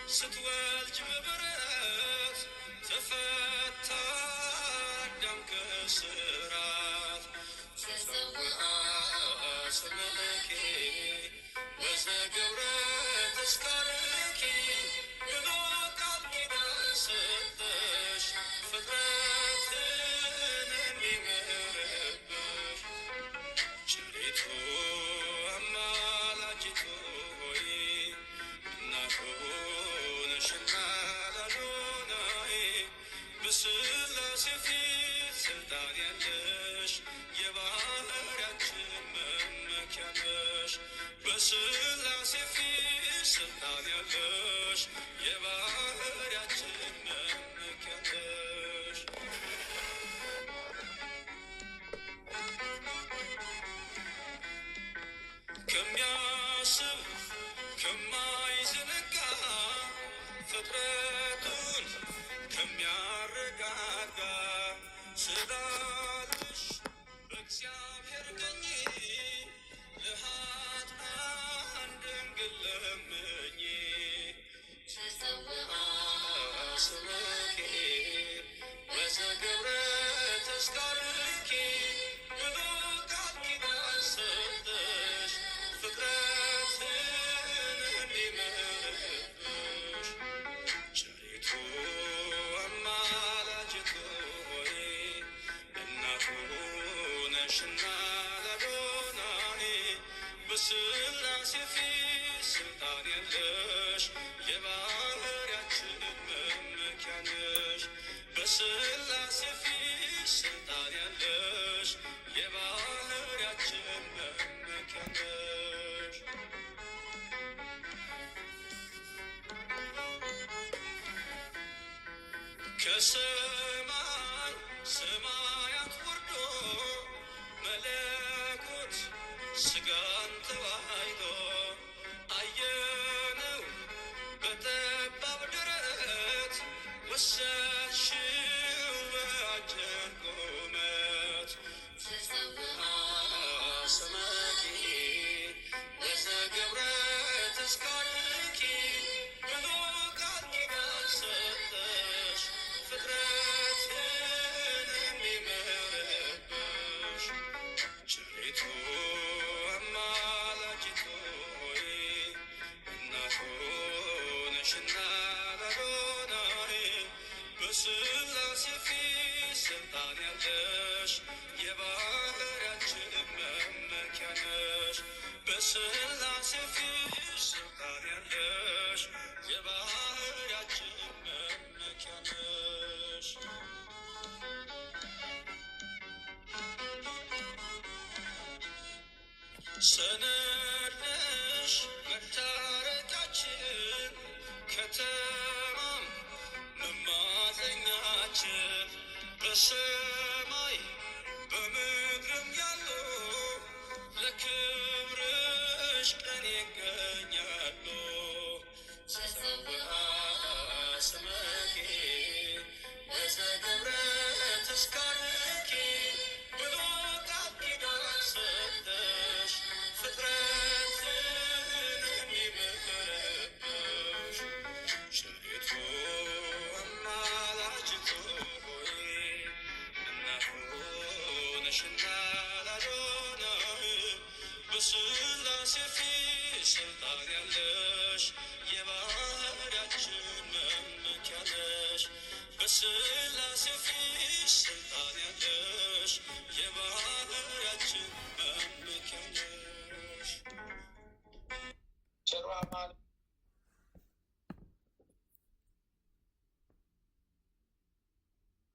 ስትወልጅ በበረት ተፈታ አዳም ከእስራት። ተጸውዐ ስምኪ ወዘገብረ ተስካርኪ ብሎ ቃል ኪዳን ሰጠሽ ፍጥረትን እንዲምርብሽ። ቸሪቱ አማላጅቱ ሆይ እናቱ ነሽና ለአዶናይ በሥላሴ ፊት ስልጣን ያለሽ የባህራችን መመኪያ ነሽ። በሥላሴ ፊት ስልጣን ያለሽ የባህራችን መመኪያ ነሽ። ከሚያስብ ከማይዘነጋ ፍጥረቱን ከሚያረጋጋ ስላለሽ በእግዚአብሔር ቀኝ ለኃጥአን ድንግል ለምኝ። ተጸውዐ ስምኪ ወዘገብረ ተስካርኪ ብሎ ቃል ኪዳን ሰጠሽ ፍጥረትን እንዲምርብሽ። ቸሪቱ አማላጅቱ ሆይ እናቱ ነሽና ለአዶናይ በሥላሴ ፊት ስልጣን ያለሽ የባህራችን መመኪያ ነሽ። በሥላሴ ፊት ስልጣን ያለሽ የባህራችን መመኪያ ነሽ። ከሰማይ ሰማያት ወርዶ መለኮት ሥጋን ተዋሕዶ አየነው በጠባብ ደረት ወሰድሽው በአጭር ቁመት። ተጸውዐ ስምኪ ወዘገብረ ተስካርኪ ብሎ ቃል ኪዳን ሰጠሽ ፍጥረትን እንዲምርብሽ። ቸሪቱ አማላጅቱ ሆይ እናቱ ነሽና ለአዶናይ በሥላሴ ፊት ስልጣን ያለሽ የባህራችን መመኪያ ነሽ። በሥላሴ ፊት ስልጣን ያለሽ የባህራችን መመኪያ ነሽ። ሰነድ ነሽ መታረቂያችን ከተማም መማፀኛችን በሰማይ በምድርም ያሉ ለክብርሽ ቀን ይገኛሉ። ተጸውዐ ስምኪ ወዘገብረ ተስካርኪ ብሎ ቃል ኪዳን ሰጠሽ ፍጥረትን እንዲምርብሽ። ቸሪቱ አማላጅቱ ሆይ እናቱ ነሽና ለአዶናይ በሥላሴ ፊት ስልጣን ያለሽ የባህራችን መመኪያ ነሽ። በሥላሴ ፊት